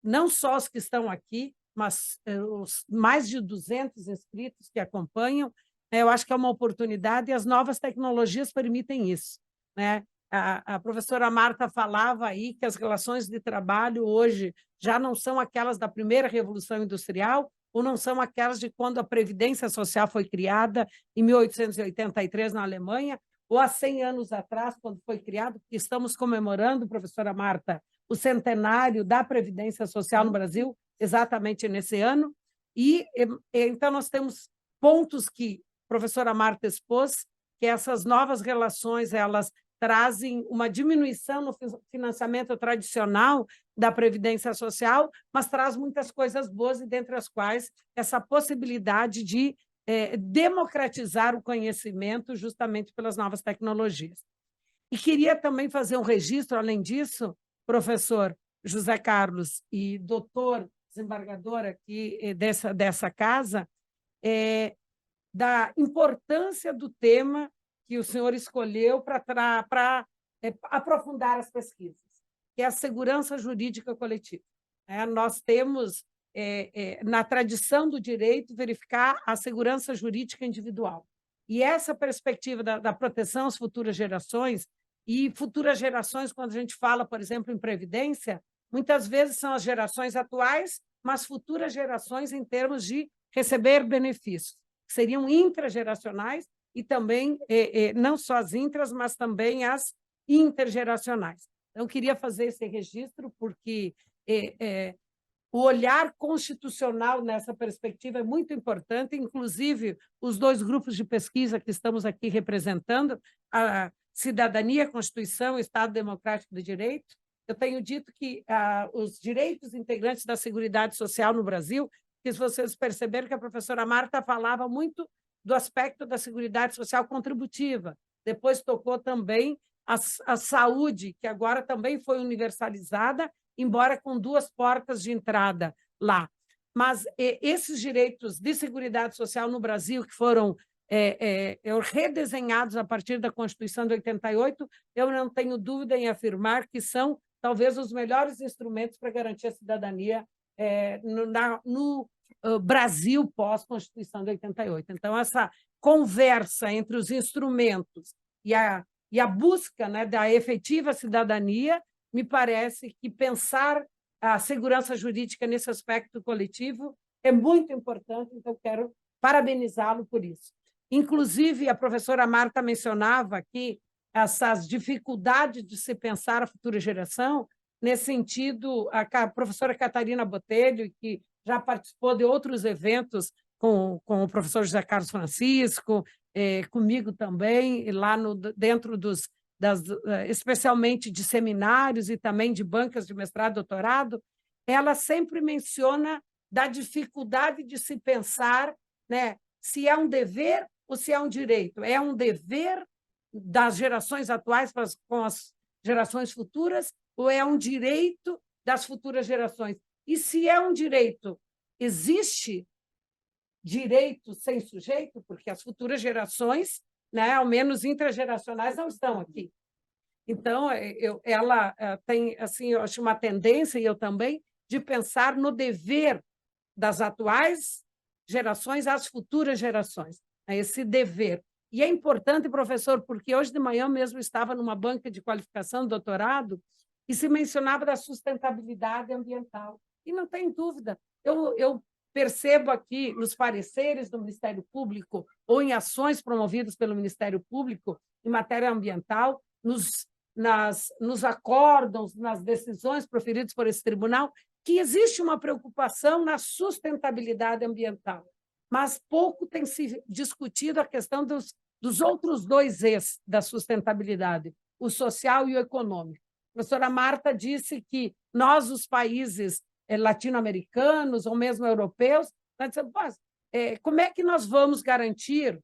C: não só os que estão aqui, mas os mais de 200 inscritos que acompanham, eu acho que é uma oportunidade e as novas tecnologias permitem isso, né? A professora Marta falava aí que as relações de trabalho hoje já não são aquelas da primeira Revolução Industrial, ou não são aquelas de quando a Previdência Social foi criada em 1883 na Alemanha, ou há 100 anos atrás, quando foi criado, porque estamos comemorando, professora Marta, o centenário da Previdência Social no Brasil, exatamente nesse ano, e então nós temos pontos que a professora Marta expôs, que essas novas relações, elas trazem uma diminuição no financiamento tradicional da Previdência Social, mas traz muitas coisas boas, e dentre as quais essa possibilidade de democratizar o conhecimento justamente pelas novas tecnologias. E queria também fazer um registro, além disso, professor José Carlos e doutor desembargador aqui dessa casa, da importância do tema que o senhor escolheu para aprofundar as pesquisas, que é a segurança jurídica coletiva. Nós temos, na tradição do direito, verificar a segurança jurídica individual. E essa perspectiva da proteção às futuras gerações, quando a gente fala, por exemplo, em previdência, muitas vezes são as gerações atuais, mas futuras gerações em termos de receber benefícios, que seriam intrageracionais, e também, não só as intras, mas também as intergeracionais. Então, eu queria fazer esse registro, porque o olhar constitucional nessa perspectiva é muito importante, inclusive os dois grupos de pesquisa que estamos aqui representando, a Cidadania, a Constituição, o Estado Democrático de Direito. Eu tenho dito que os direitos integrantes da Seguridade Social no Brasil, que se vocês perceberam que a professora Marta falava muito do aspecto da Seguridade Social contributiva, depois tocou também a saúde, que agora também foi universalizada, embora com 2 portas de entrada lá. Mas esses direitos de Seguridade Social no Brasil, que foram redesenhados a partir da Constituição de 88, eu não tenho dúvida em afirmar que são talvez os melhores instrumentos para garantir a cidadania no Brasil pós-Constituição de 88. Então, essa conversa entre os instrumentos e a busca, né, da efetiva cidadania, me parece que pensar a segurança jurídica nesse aspecto coletivo é muito importante, então quero parabenizá-lo por isso. Inclusive, a professora Marta mencionava aqui essas dificuldades de se pensar a futura geração, nesse sentido, a professora Catarina Botelho, que já participou de outros eventos com o professor José Carlos Francisco, comigo também, lá dentro especialmente de seminários e também de bancas de mestrado e doutorado, ela sempre menciona da dificuldade de se pensar, né, se é um dever ou se é um direito. É um dever das gerações atuais com as gerações futuras ou é um direito das futuras gerações? E se é um direito, existe direito sem sujeito? Porque as futuras gerações, né, ao menos intrageracionais, não estão aqui. Então, ela tem, assim, eu acho uma tendência, e eu também, de pensar no dever das atuais gerações às futuras gerações, esse dever. E é importante, professor, porque hoje de manhã mesmo estava numa banca de qualificação de doutorado e se mencionava da sustentabilidade ambiental. E não tem dúvida, eu percebo aqui nos pareceres do Ministério Público ou em ações promovidas pelo Ministério Público em matéria ambiental, nos acórdãos, nas decisões proferidas por esse tribunal, que existe uma preocupação na sustentabilidade ambiental, mas pouco tem se discutido a questão dos outros 2 Es da sustentabilidade, o social e o econômico. A professora Marta disse que nós, os países latino-americanos ou mesmo europeus, nós dizemos, como é que nós vamos garantir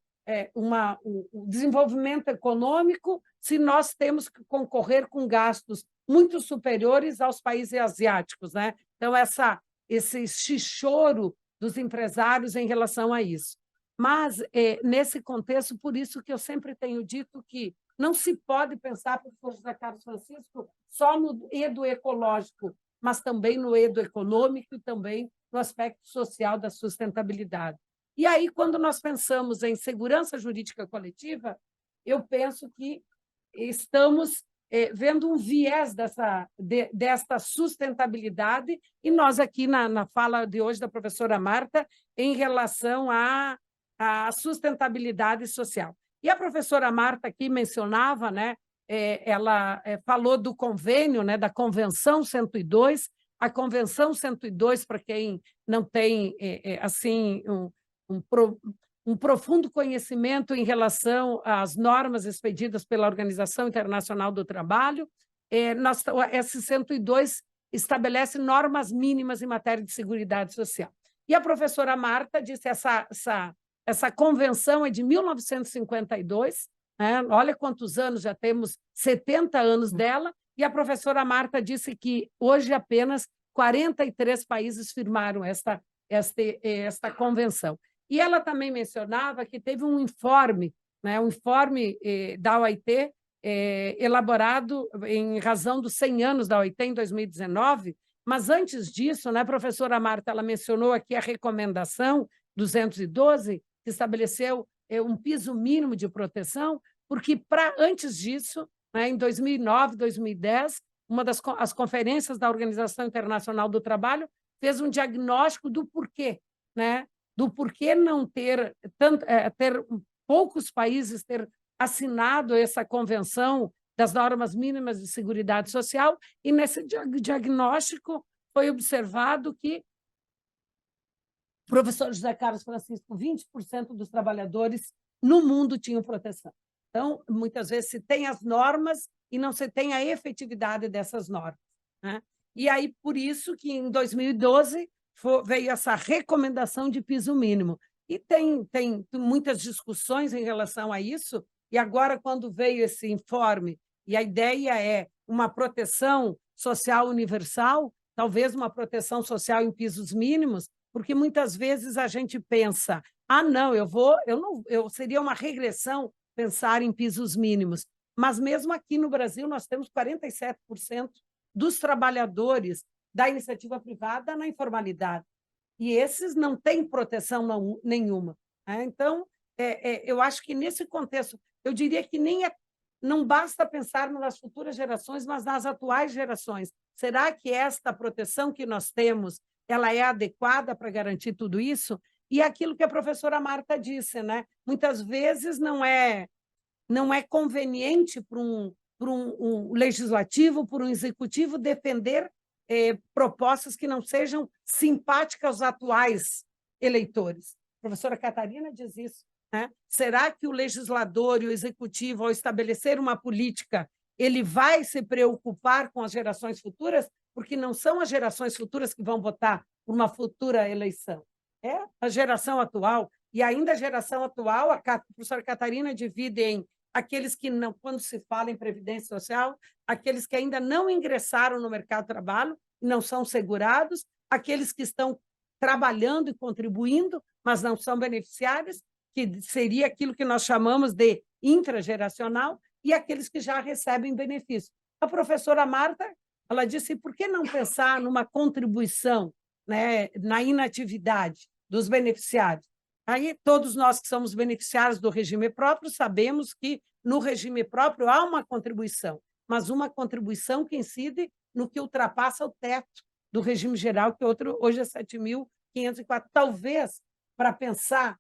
C: o desenvolvimento econômico se nós temos que concorrer com gastos muito superiores aos países asiáticos, né? Então, esse choro dos empresários em relação a isso. Mas, nesse contexto, por isso que eu sempre tenho dito que não se pode pensar, professor José Carlos Francisco, só no edo ecológico, mas também no edo econômico e também no aspecto social da sustentabilidade. E aí, quando nós pensamos em segurança jurídica coletiva, eu penso que estamos vendo um viés desta sustentabilidade, e nós aqui na fala de hoje da professora Marta, em relação à sustentabilidade social. E a professora Marta aqui mencionava, né, ela falou do convênio, né, da Convenção 102. A Convenção 102, para quem não tem assim um profundo conhecimento em relação às normas expedidas pela Organização Internacional do Trabalho, esse 102 estabelece normas mínimas em matéria de seguridade social. E a professora Marta disse essa convenção é de 1952, né? Olha quantos anos, já temos 70 anos dela, e a professora Marta disse que hoje apenas 43 países firmaram esta convenção. E ela também mencionava que teve um informe, né, um informe da OIT, elaborado em razão dos 100 anos da OIT em 2019, mas antes disso, né, a professora Marta, ela mencionou aqui a recomendação 212, que estabeleceu um piso mínimo de proteção, porque antes disso, né, em 2009, 2010, uma das conferências da Organização Internacional do Trabalho fez um diagnóstico do porquê, né, do porquê não ter poucos países ter assinado essa convenção das normas mínimas de seguridade social, e nesse diagnóstico foi observado que, professor José Carlos Francisco, 20% dos trabalhadores no mundo tinham proteção. Então, muitas vezes se tem as normas e não se tem a efetividade dessas normas, né? E aí, por isso que em 2012 veio essa recomendação de piso mínimo. E tem muitas discussões em relação a isso, e agora, quando veio esse informe, e a ideia é uma proteção social universal, talvez uma proteção social em pisos mínimos, porque muitas vezes a gente pensa, não, seria uma regressão pensar em pisos mínimos. Mas mesmo aqui no Brasil, nós temos 47% dos trabalhadores da iniciativa privada na informalidade. E esses não têm proteção nenhuma, né? Então, eu acho que nesse contexto, eu diria que não basta pensar nas futuras gerações, mas nas atuais gerações. Será que esta proteção que nós temos, ela é adequada para garantir tudo isso? E aquilo que a professora Marta disse, né? Muitas vezes não é conveniente para um legislativo, para um executivo defender propostas que não sejam simpáticas aos atuais eleitores. A professora Catarina diz isso, né? Será que o legislador e o executivo, ao estabelecer uma política, ele vai se preocupar com as gerações futuras? Porque não são as gerações futuras que vão votar por uma futura eleição. É a geração atual. E ainda a geração atual, a professora Catarina divide em aqueles que não, quando se fala em previdência social, aqueles que ainda não ingressaram no mercado de trabalho, não são segurados, aqueles que estão trabalhando e contribuindo, mas não são beneficiários, que seria aquilo que nós chamamos de intrageracional, e aqueles que já recebem benefício. A professora Marta, ela disse, por que não pensar numa contribuição, né, na inatividade dos beneficiários? Aí, todos nós que somos beneficiários do regime próprio sabemos que no regime próprio há uma contribuição, mas uma contribuição que incide no que ultrapassa o teto do regime geral, que hoje é 7.504. Talvez, para pensar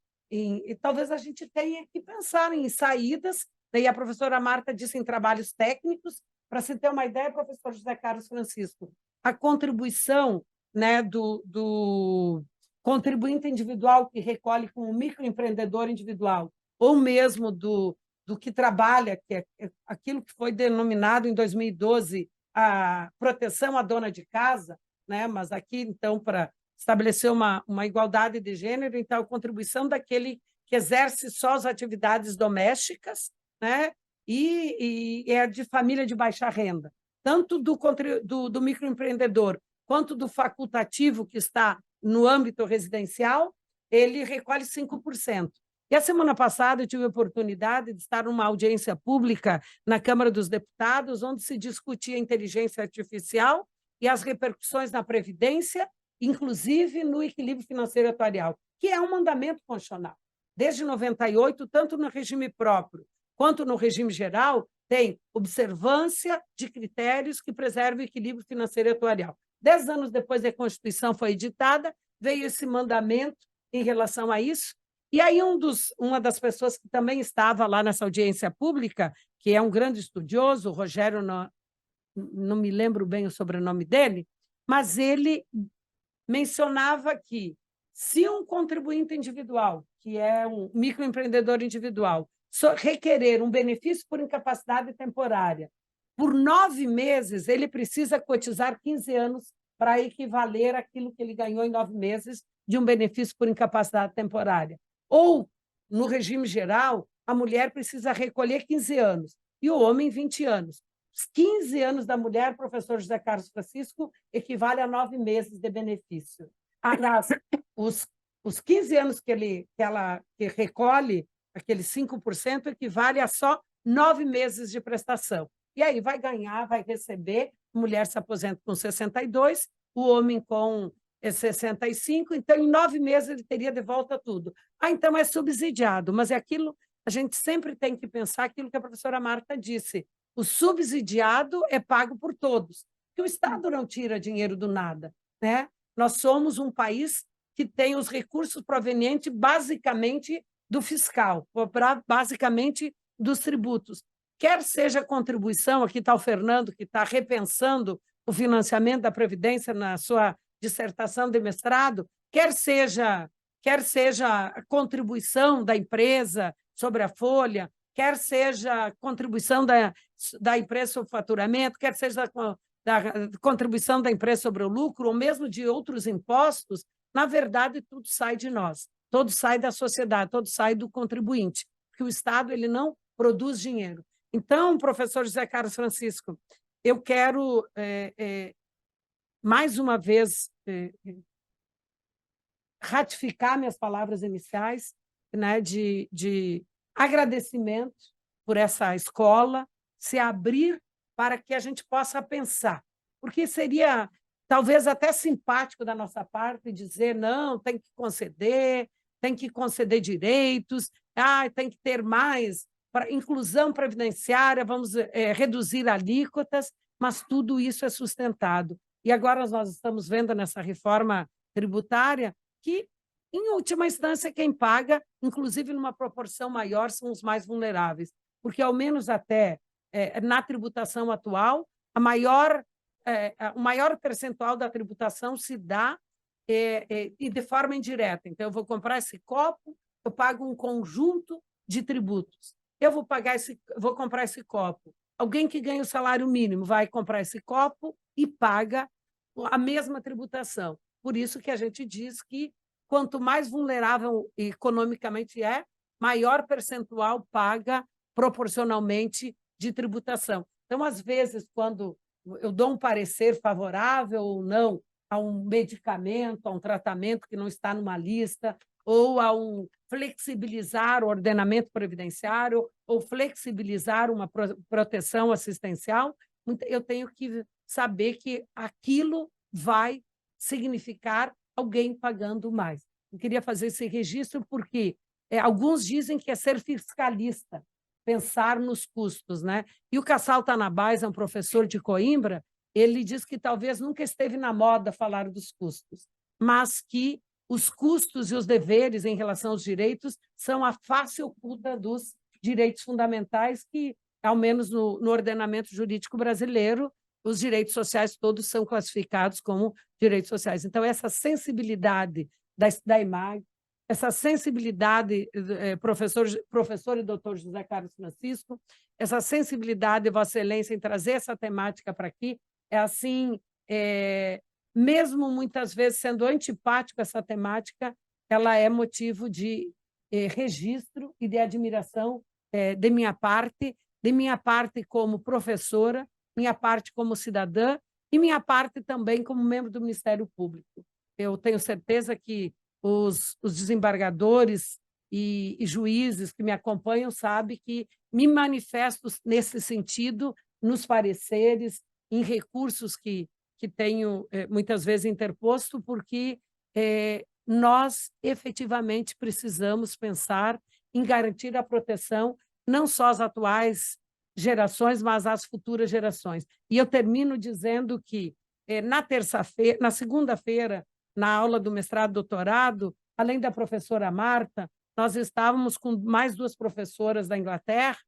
C: talvez a gente tenha que pensar em saídas, daí a professora Marta disse em trabalhos técnicos, para se ter uma ideia, professor José Carlos Francisco, a contribuição, né, do contribuinte individual que recolhe com o microempreendedor individual, ou mesmo do que trabalha, que é aquilo que foi denominado em 2012 a proteção à dona de casa, né? Mas aqui, então, para estabelecer uma igualdade de gênero, então, a contribuição daquele que exerce só as atividades domésticas, né? E é de família de baixa renda, tanto do microempreendedor quanto do facultativo que está no âmbito residencial, ele recolhe 5%. E a semana passada eu tive a oportunidade de estar numa audiência pública na Câmara dos Deputados, onde se discutia a inteligência artificial e as repercussões na Previdência, inclusive no equilíbrio financeiro atuarial, que é um mandamento constitucional. Desde 98, tanto no regime próprio quanto no regime geral, tem observância de critérios que preservam o equilíbrio financeiro e atuarial. 10 anos depois da Constituição foi editada, veio esse mandamento em relação a isso, e aí uma das pessoas que também estava lá nessa audiência pública, que é um grande estudioso, o Rogério, não me lembro bem o sobrenome dele, mas ele mencionava que se um contribuinte individual, que é um microempreendedor individual, requerer um benefício por incapacidade temporária, por 9 meses, ele precisa cotizar 15 anos para equivaler àquilo que ele ganhou em 9 meses de um benefício por incapacidade temporária. Ou, no regime geral, a mulher precisa recolher 15 anos e o homem 20 anos. Os 15 anos da mulher, professor José Carlos Francisco, equivale a 9 meses de benefício. Aliás, os 15 anos que ela recolhe, aqueles 5%, equivale a só 9 meses de prestação. E aí vai ganhar, vai receber, a mulher se aposenta com 62, o homem com 65, então em 9 meses ele teria de volta tudo. Então é subsidiado, mas é aquilo, a gente sempre tem que pensar aquilo que a professora Marta disse, o subsidiado é pago por todos, porque o Estado não tira dinheiro do nada, né? Nós somos um país que tem os recursos provenientes basicamente do fiscal, basicamente dos tributos. Quer seja contribuição, aqui está o Fernando, que está repensando o financiamento da Previdência na sua dissertação de mestrado, quer seja a contribuição da empresa sobre a folha, quer seja a contribuição da empresa sobre o faturamento, quer seja da contribuição da empresa sobre o lucro, ou mesmo de outros impostos, na verdade, tudo sai de nós, todo sai da sociedade, todo sai do contribuinte, porque o Estado ele não produz dinheiro. Então, professor José Carlos Francisco, eu quero, mais uma vez, ratificar minhas palavras iniciais, né, de agradecimento por essa escola, se abrir para que a gente possa pensar, porque seria talvez até simpático da nossa parte dizer, não, tem que conceder direitos, tem que ter mais para inclusão previdenciária, vamos reduzir alíquotas, mas tudo isso é sustentado. E agora nós estamos vendo nessa reforma tributária que, em última instância, quem paga, inclusive numa proporção maior, são os mais vulneráveis, porque, ao menos até na tributação atual, o maior percentual da tributação se dá e de forma indireta. Então, eu vou comprar esse copo, eu pago um conjunto de tributos. Eu vou comprar esse copo. Alguém que ganha o salário mínimo vai comprar esse copo e paga a mesma tributação. Por isso que a gente diz que quanto mais vulnerável economicamente maior percentual paga proporcionalmente de tributação. Então, às vezes, quando eu dou um parecer favorável ou não a um medicamento, a um tratamento que não está numa lista, ou a flexibilizar o ordenamento previdenciário, ou flexibilizar uma proteção assistencial, eu tenho que saber que aquilo vai significar alguém pagando mais. Eu queria fazer esse registro porque alguns dizem que é ser fiscalista, pensar nos custos, né? E o Cassal Tanabás é um professor de Coimbra, ele diz que talvez nunca esteve na moda falar dos custos, mas que os custos e os deveres em relação aos direitos são a face oculta dos direitos fundamentais que, ao menos no ordenamento jurídico brasileiro, os direitos sociais todos são classificados como direitos sociais. Então, essa sensibilidade da imagem, essa sensibilidade, professor e doutor José Carlos Francisco, essa sensibilidade de Vossa Excelência em trazer essa temática para aqui, assim, mesmo muitas vezes sendo antipático essa temática, ela é motivo de registro e de admiração de minha parte como professora, minha parte como cidadã e minha parte também como membro do Ministério Público. Eu tenho certeza que os desembargadores e juízes que me acompanham sabem que me manifesto nesse sentido nos pareceres, em recursos que tenho muitas vezes interposto, porque nós efetivamente precisamos pensar em garantir a proteção não só às atuais gerações, mas às futuras gerações. E eu termino dizendo que, na segunda-feira, na aula do mestrado e doutorado, além da professora Marta, nós estávamos com mais 2 professoras da Inglaterra,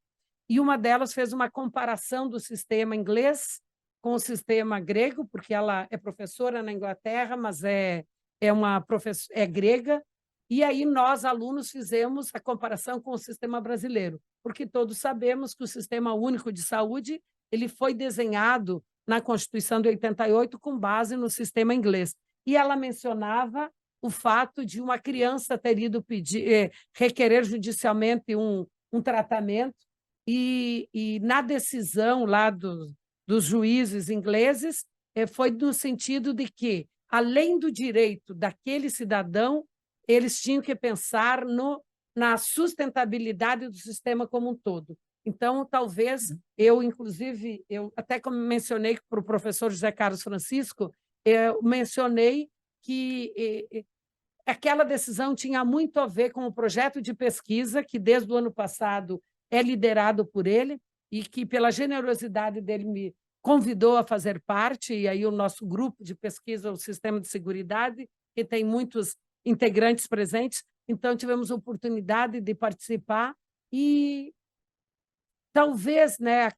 C: e uma delas fez uma comparação do sistema inglês com o sistema grego, porque ela é professora na Inglaterra, mas é grega, e aí nós, alunos, fizemos a comparação com o sistema brasileiro, porque todos sabemos que o Sistema Único de Saúde ele foi desenhado na Constituição de 88 com base no sistema inglês. E ela mencionava o fato de uma criança ter ido requerer judicialmente um tratamento, e na decisão lá dos juízes ingleses, foi no sentido de que, além do direito daquele cidadão, eles tinham que pensar na sustentabilidade do sistema como um todo. Então, talvez, inclusive, eu até como mencionei para o professor José Carlos Francisco, eu mencionei que aquela decisão tinha muito a ver com o projeto de pesquisa, que desde o ano passado é liderado por ele, e que, pela generosidade dele, me convidou a fazer parte, e aí o nosso grupo de pesquisa, o Sistema de Seguridade, que tem muitos integrantes presentes, então tivemos a oportunidade de participar, e talvez, né,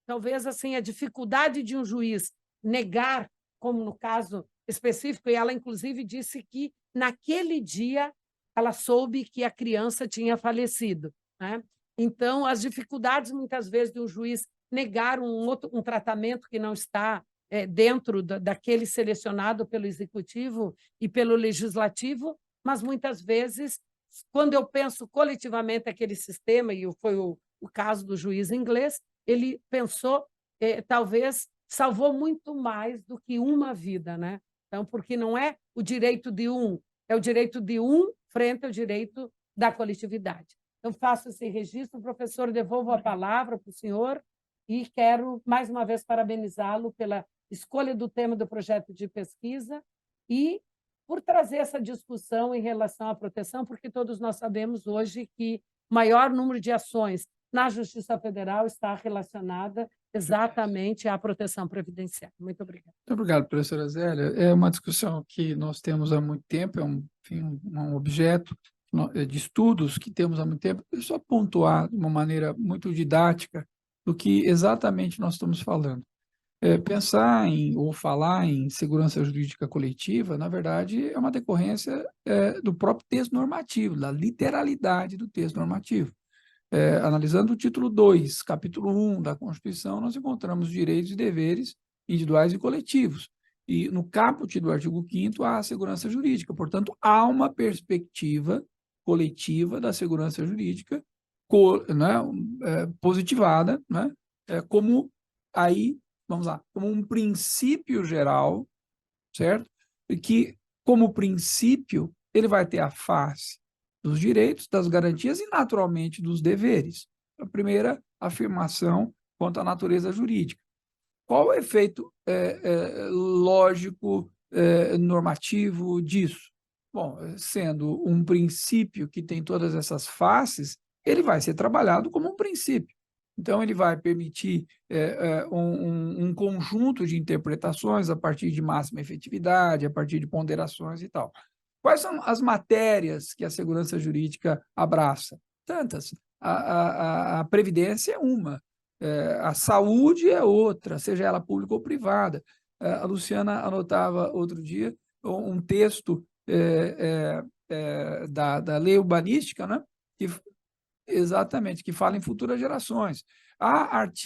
C: talvez assim, a dificuldade de um juiz negar, como no caso específico, e ela inclusive disse que naquele dia ela soube que a criança tinha falecido, né? Então, as dificuldades, muitas vezes, de um juiz negar um tratamento que não está dentro daquele selecionado pelo Executivo e pelo Legislativo, mas, muitas vezes, quando eu penso coletivamente aquele sistema, e foi o caso do juiz inglês, ele pensou, talvez, salvou muito mais do que uma vida, né? Então, porque não é o direito de um, é o direito de um frente ao direito da coletividade. Então, faço esse registro, professor, devolvo a palavra para o senhor e quero, mais uma vez, parabenizá-lo pela escolha do tema do projeto de pesquisa e por trazer essa discussão em relação à proteção, porque todos nós sabemos hoje que o maior número de ações na Justiça Federal está relacionada exatamente à proteção previdenciária. Muito obrigada.
A: Muito obrigado, professora Zélia. É uma discussão que nós temos há muito tempo, enfim, um objeto de estudos que temos há muito tempo. Deixa eu só pontuar de uma maneira muito didática do que exatamente nós estamos falando. Pensar ou falar em segurança jurídica coletiva, na verdade, é uma decorrência do próprio texto normativo, da literalidade do texto normativo. Analisando o título 2, capítulo 1 da Constituição, nós encontramos direitos e deveres individuais e coletivos. E no caput do artigo 5º há a segurança jurídica. Portanto, há uma perspectiva coletiva da segurança jurídica positivada, né, como aí, vamos lá, como um princípio geral, certo? E que, como princípio, ele vai ter a face dos direitos, das garantias e, naturalmente, dos deveres. A primeira afirmação quanto à natureza jurídica. Qual o efeito lógico, normativo disso? Bom, sendo um princípio que tem todas essas faces, ele vai ser trabalhado como um princípio. Então, ele vai permitir um conjunto de interpretações a partir de máxima efetividade, a partir de ponderações e tal. Quais são as matérias que a segurança jurídica abraça? Tantas. A previdência é uma, a saúde é outra, seja ela pública ou privada. A Luciana anotava outro dia um texto da lei urbanística, né? Exatamente, que fala em futuras gerações.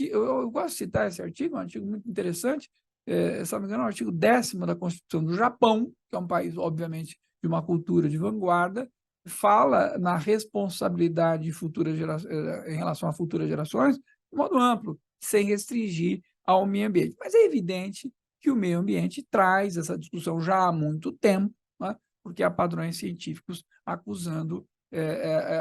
A: Eu gosto de citar esse artigo, um artigo muito interessante, se não me engano, é o artigo 10º da Constituição do Japão, que é um país, obviamente, de uma cultura de vanguarda, fala na responsabilidade de em relação a futuras gerações, de modo amplo, sem restringir ao meio ambiente. Mas é evidente que o meio ambiente traz essa discussão já há muito tempo, né? Porque há padrões científicos acusando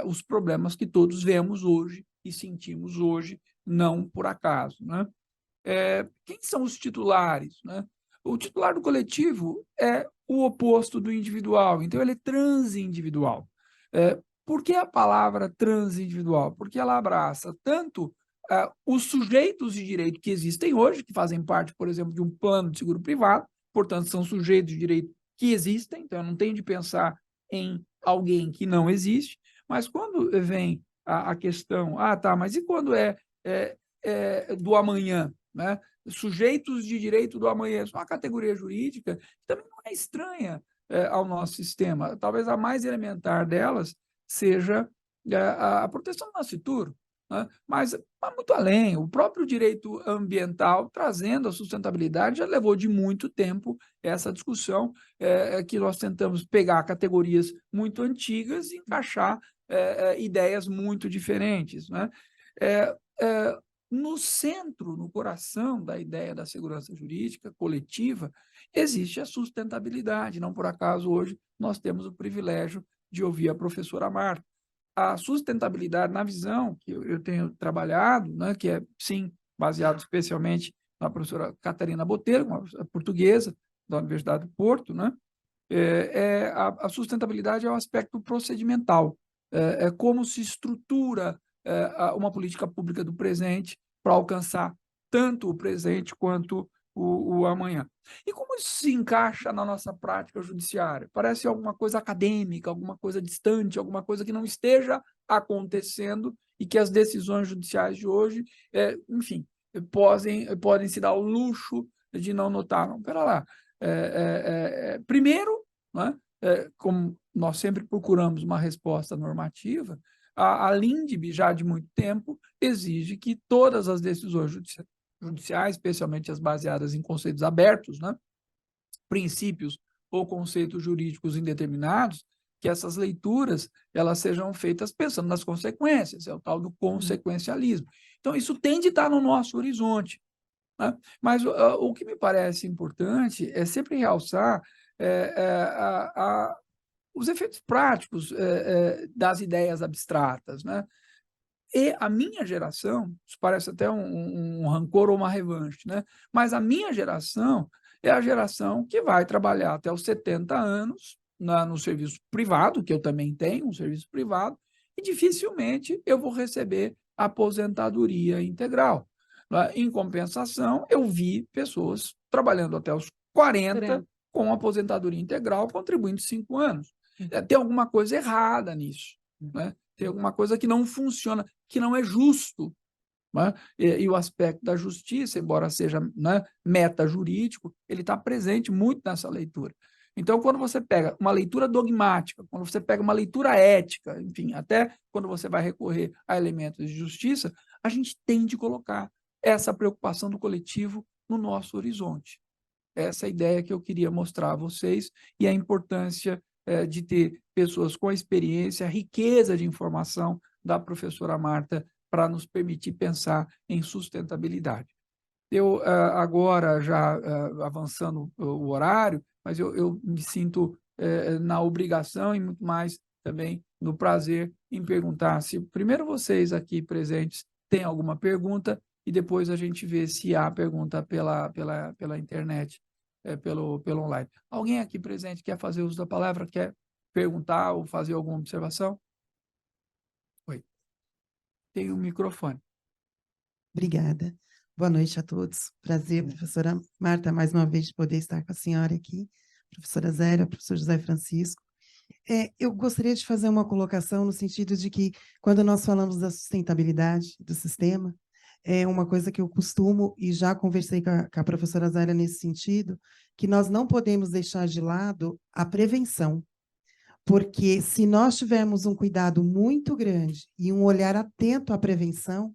A: os problemas que todos vemos hoje e sentimos hoje, não por acaso, né? Quem são os titulares, né? O titular do coletivo é o oposto do individual, então ele é transindividual. Por que a palavra transindividual? Porque ela abraça tanto os sujeitos de direito que existem hoje, que fazem parte, por exemplo, de um plano de seguro privado, portanto, são sujeitos de direito que existem, então eu não tenho de pensar em alguém que não existe, mas quando vem a questão, tá, mas e quando é do amanhã, né? Sujeitos de direito do amanhã, isso é uma categoria jurídica que também não é estranha ao nosso sistema. Talvez a mais elementar delas seja a proteção do nascituro, né? Mas muito além, o próprio direito ambiental, trazendo a sustentabilidade, já levou de muito tempo essa discussão que nós tentamos pegar categorias muito antigas e encaixar ideias muito diferentes, né? No centro, no coração da ideia da segurança jurídica coletiva, existe a sustentabilidade. Não por acaso, hoje, nós temos o privilégio de ouvir a professora Marta. A sustentabilidade, na visão que eu tenho trabalhado, né, que é, sim, baseado especialmente na professora Catarina Botelho, uma portuguesa da Universidade do Porto, né, a sustentabilidade é o aspecto procedimental, é como se estrutura uma política pública do presente para alcançar tanto o presente quanto o amanhã. E como isso se encaixa na nossa prática judiciária? Parece alguma coisa acadêmica, alguma coisa distante, alguma coisa que não esteja acontecendo e que as decisões judiciais de hoje, enfim, podem se dar o luxo de não notar. Não, pera lá. Primeiro, né, como nós sempre procuramos uma resposta normativa, a LINDB, já de muito tempo, exige que todas as decisões judiciais, especialmente as baseadas em conceitos abertos, né, princípios ou conceitos jurídicos indeterminados, que essas leituras elas sejam feitas pensando nas consequências, é o tal do consequencialismo. Então, isso tem de estar no nosso horizonte, né? Mas o que me parece importante é sempre realçar os efeitos práticos das ideias abstratas, né? E a minha geração, isso parece até um rancor ou uma revanche, né? Mas a minha geração é a geração que vai trabalhar até os 70 anos no serviço privado, que eu também tenho um serviço privado, e dificilmente eu vou receber aposentadoria integral. Em compensação, eu vi pessoas trabalhando até os 40 com aposentadoria integral, contribuindo 5 anos. Tem alguma coisa errada nisso, né? Tem alguma coisa que não funciona, que não é justo, né? E o aspecto da justiça, embora seja, né, meta-jurídico, ele está presente muito nessa leitura. Então, quando você pega uma leitura dogmática, quando você pega uma leitura ética, enfim, até quando você vai recorrer a elementos de justiça, a gente tem de colocar essa preocupação do coletivo no nosso horizonte. Essa é a ideia que eu queria mostrar a vocês e a importância de ter pessoas com a experiência, a riqueza de informação da professora Marta para nos permitir pensar em sustentabilidade. Eu, agora, já avançando o horário, mas eu me sinto na obrigação e muito mais também no prazer em perguntar se, primeiro, vocês aqui presentes têm alguma pergunta e depois a gente vê se há pergunta pela internet, pelo online. Alguém aqui presente quer fazer uso da palavra, quer perguntar ou fazer alguma observação? Oi. Tem um microfone.
D: Obrigada. Boa noite a todos. Prazer, professora Marta, mais uma vez de poder estar com a senhora aqui, professora Zélia, professor José Francisco. Eu gostaria de fazer uma colocação no sentido de que, quando nós falamos da sustentabilidade do sistema, é uma coisa que eu costumo, e já conversei com a professora Zélia nesse sentido, que nós não podemos deixar de lado a prevenção, porque se nós tivermos um cuidado muito grande e um olhar atento à prevenção,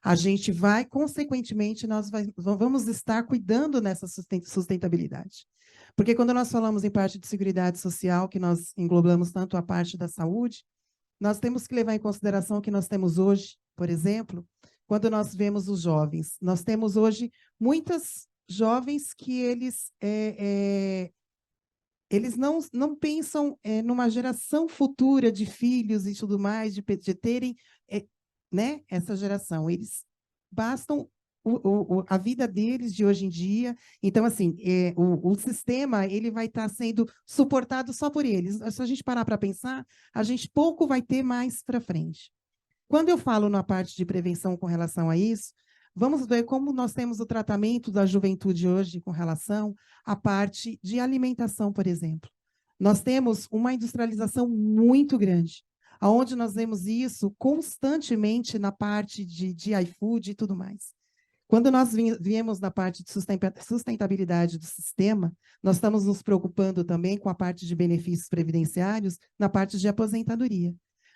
D: a gente vai, consequentemente, vamos estar cuidando nessa sustentabilidade. Porque quando nós falamos em parte de seguridade social, que nós englobamos tanto a parte da saúde, nós temos que levar em consideração o que nós temos hoje, por exemplo, quando nós vemos os jovens. Nós temos hoje muitas jovens que eles não pensam numa geração futura de filhos e tudo mais, de terem né, essa geração. Eles bastam a vida deles de hoje em dia. Então, assim, o sistema ele vai estar sendo suportado só por eles. Se a gente parar para pensar, a gente pouco vai ter mais para frente. Quando eu falo na parte de prevenção com relação a isso, vamos ver como nós temos o tratamento da juventude hoje com relação à parte de alimentação, por exemplo. Nós temos uma industrialização muito grande, aonde nós vemos isso constantemente na parte de iFood e tudo mais. Quando nós viemos na parte de sustentabilidade do sistema, nós estamos nos preocupando também com a parte de benefícios previdenciários na parte de aposentadoria.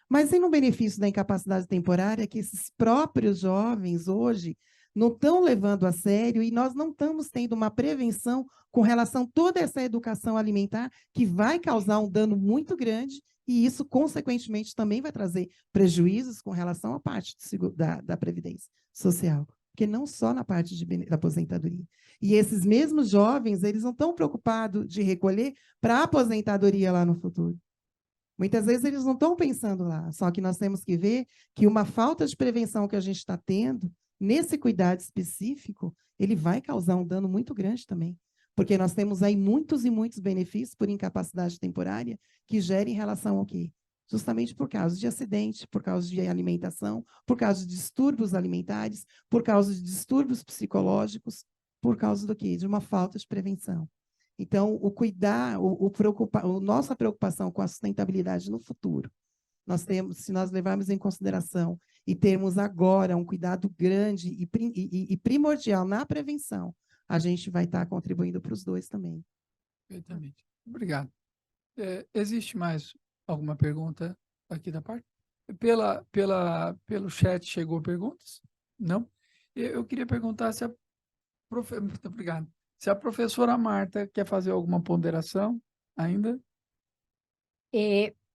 D: Mas tem um benefício da incapacidade temporária que esses próprios jovens hoje não estão levando a sério e nós não estamos tendo uma prevenção com relação a toda essa educação alimentar que vai causar um dano muito grande e isso, consequentemente, também vai trazer prejuízos com relação à parte da Previdência Social, porque não só na parte da aposentadoria. E esses mesmos jovens, eles não estão preocupados de recolher para a aposentadoria lá no futuro. Muitas vezes eles não estão pensando lá, só que nós temos que ver que uma falta de prevenção que a gente está tendo, nesse cuidado específico, ele vai causar um dano muito grande também, porque nós temos aí muitos e muitos benefícios por incapacidade temporária que gerem em relação ao quê? Justamente por causa de acidente, por causa de alimentação, por causa de distúrbios alimentares, por causa de distúrbios psicológicos, por causa do quê? De uma falta de prevenção. Então, o cuidar, nossa preocupação com a sustentabilidade no futuro, nós temos, se nós levarmos em consideração e termos agora um cuidado grande e primordial na prevenção, a gente vai estar contribuindo para os dois também.
A: Perfeitamente. Obrigado. Existe mais alguma pergunta aqui da parte? Pelo chat chegou perguntas? Não? Eu queria perguntar se a muito obrigado. Se a professora Marta quer fazer alguma ponderação ainda?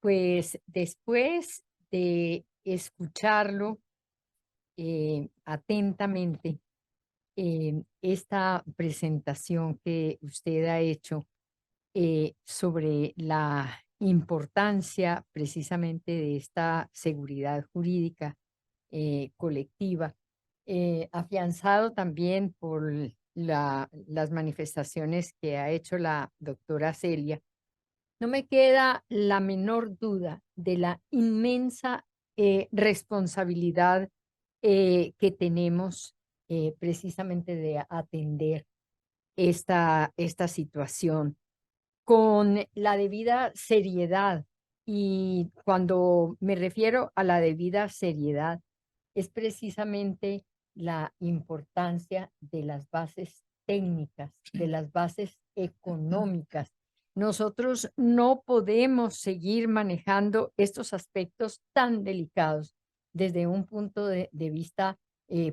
B: Pues después de escucharlo atentamente, esta presentación que usted ha hecho sobre la importancia precisamente de esta seguridad jurídica colectiva, afianzado también por las manifestaciones que ha hecho la doctora Celia, no me queda la menor duda de la inmensa responsabilidad que tenemos precisamente de atender esta situación con la debida seriedad. Y cuando me refiero a la debida seriedad, es precisamente la importancia de las bases técnicas, de las bases económicas. Nosotros no podemos seguir manejando estos aspectos tan delicados desde un punto de vista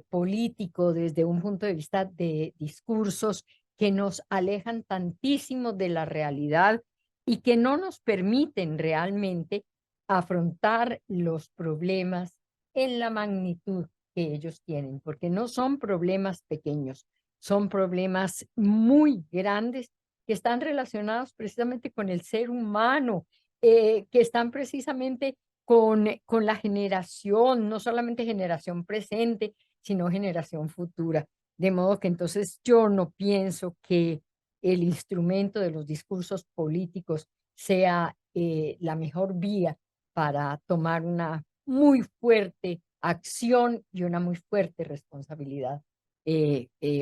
B: político, desde un punto de vista de discursos que nos alejan tantísimo de la realidad y que no nos permiten realmente afrontar los problemas en la magnitud que ellos tienen, porque no son problemas pequeños, son problemas muy grandes que están relacionados precisamente con el ser humano, que están precisamente con la generación, no solamente generación presente, sino generación futura. De modo que entonces yo no pienso que el instrumento de los discursos políticos sea la mejor vía para tomar una muy fuerte acción y una muy fuerte responsabilidad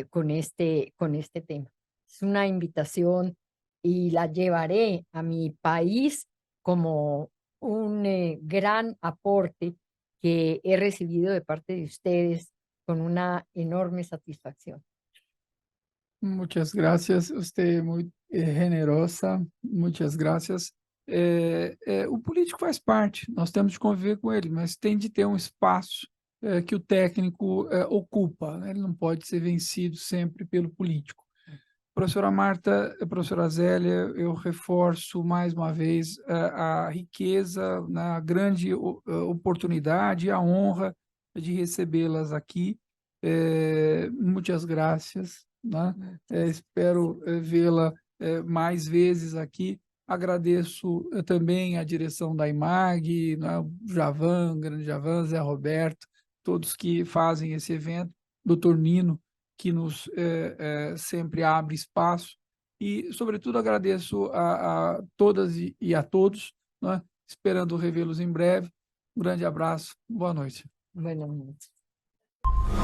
B: con este tema. Es una invitación y la llevaré a mi país como un gran aporte que he recibido de parte de ustedes con una enorme satisfacción.
A: Muchas gracias, usted es muy generosa, muitas graças. O político faz parte, nós temos de conviver com ele, mas tem de ter um espaço que o técnico ocupa, né? Ele não pode ser vencido sempre pelo político. Professora Marta, professora Zélia, eu reforço mais uma vez a riqueza, a grande oportunidade e a honra de recebê-las aqui. Muitas graças, né? Espero vê-la mais vezes aqui. Agradeço também a direção da IMAG, né? O Javan, grande Javan, Zé Roberto, todos que fazem esse evento, doutor Nino, que nos sempre abre espaço, e, sobretudo, agradeço a todas e a todos, né? Esperando revê-los em breve. Um grande abraço, boa noite.
B: Buenas noches.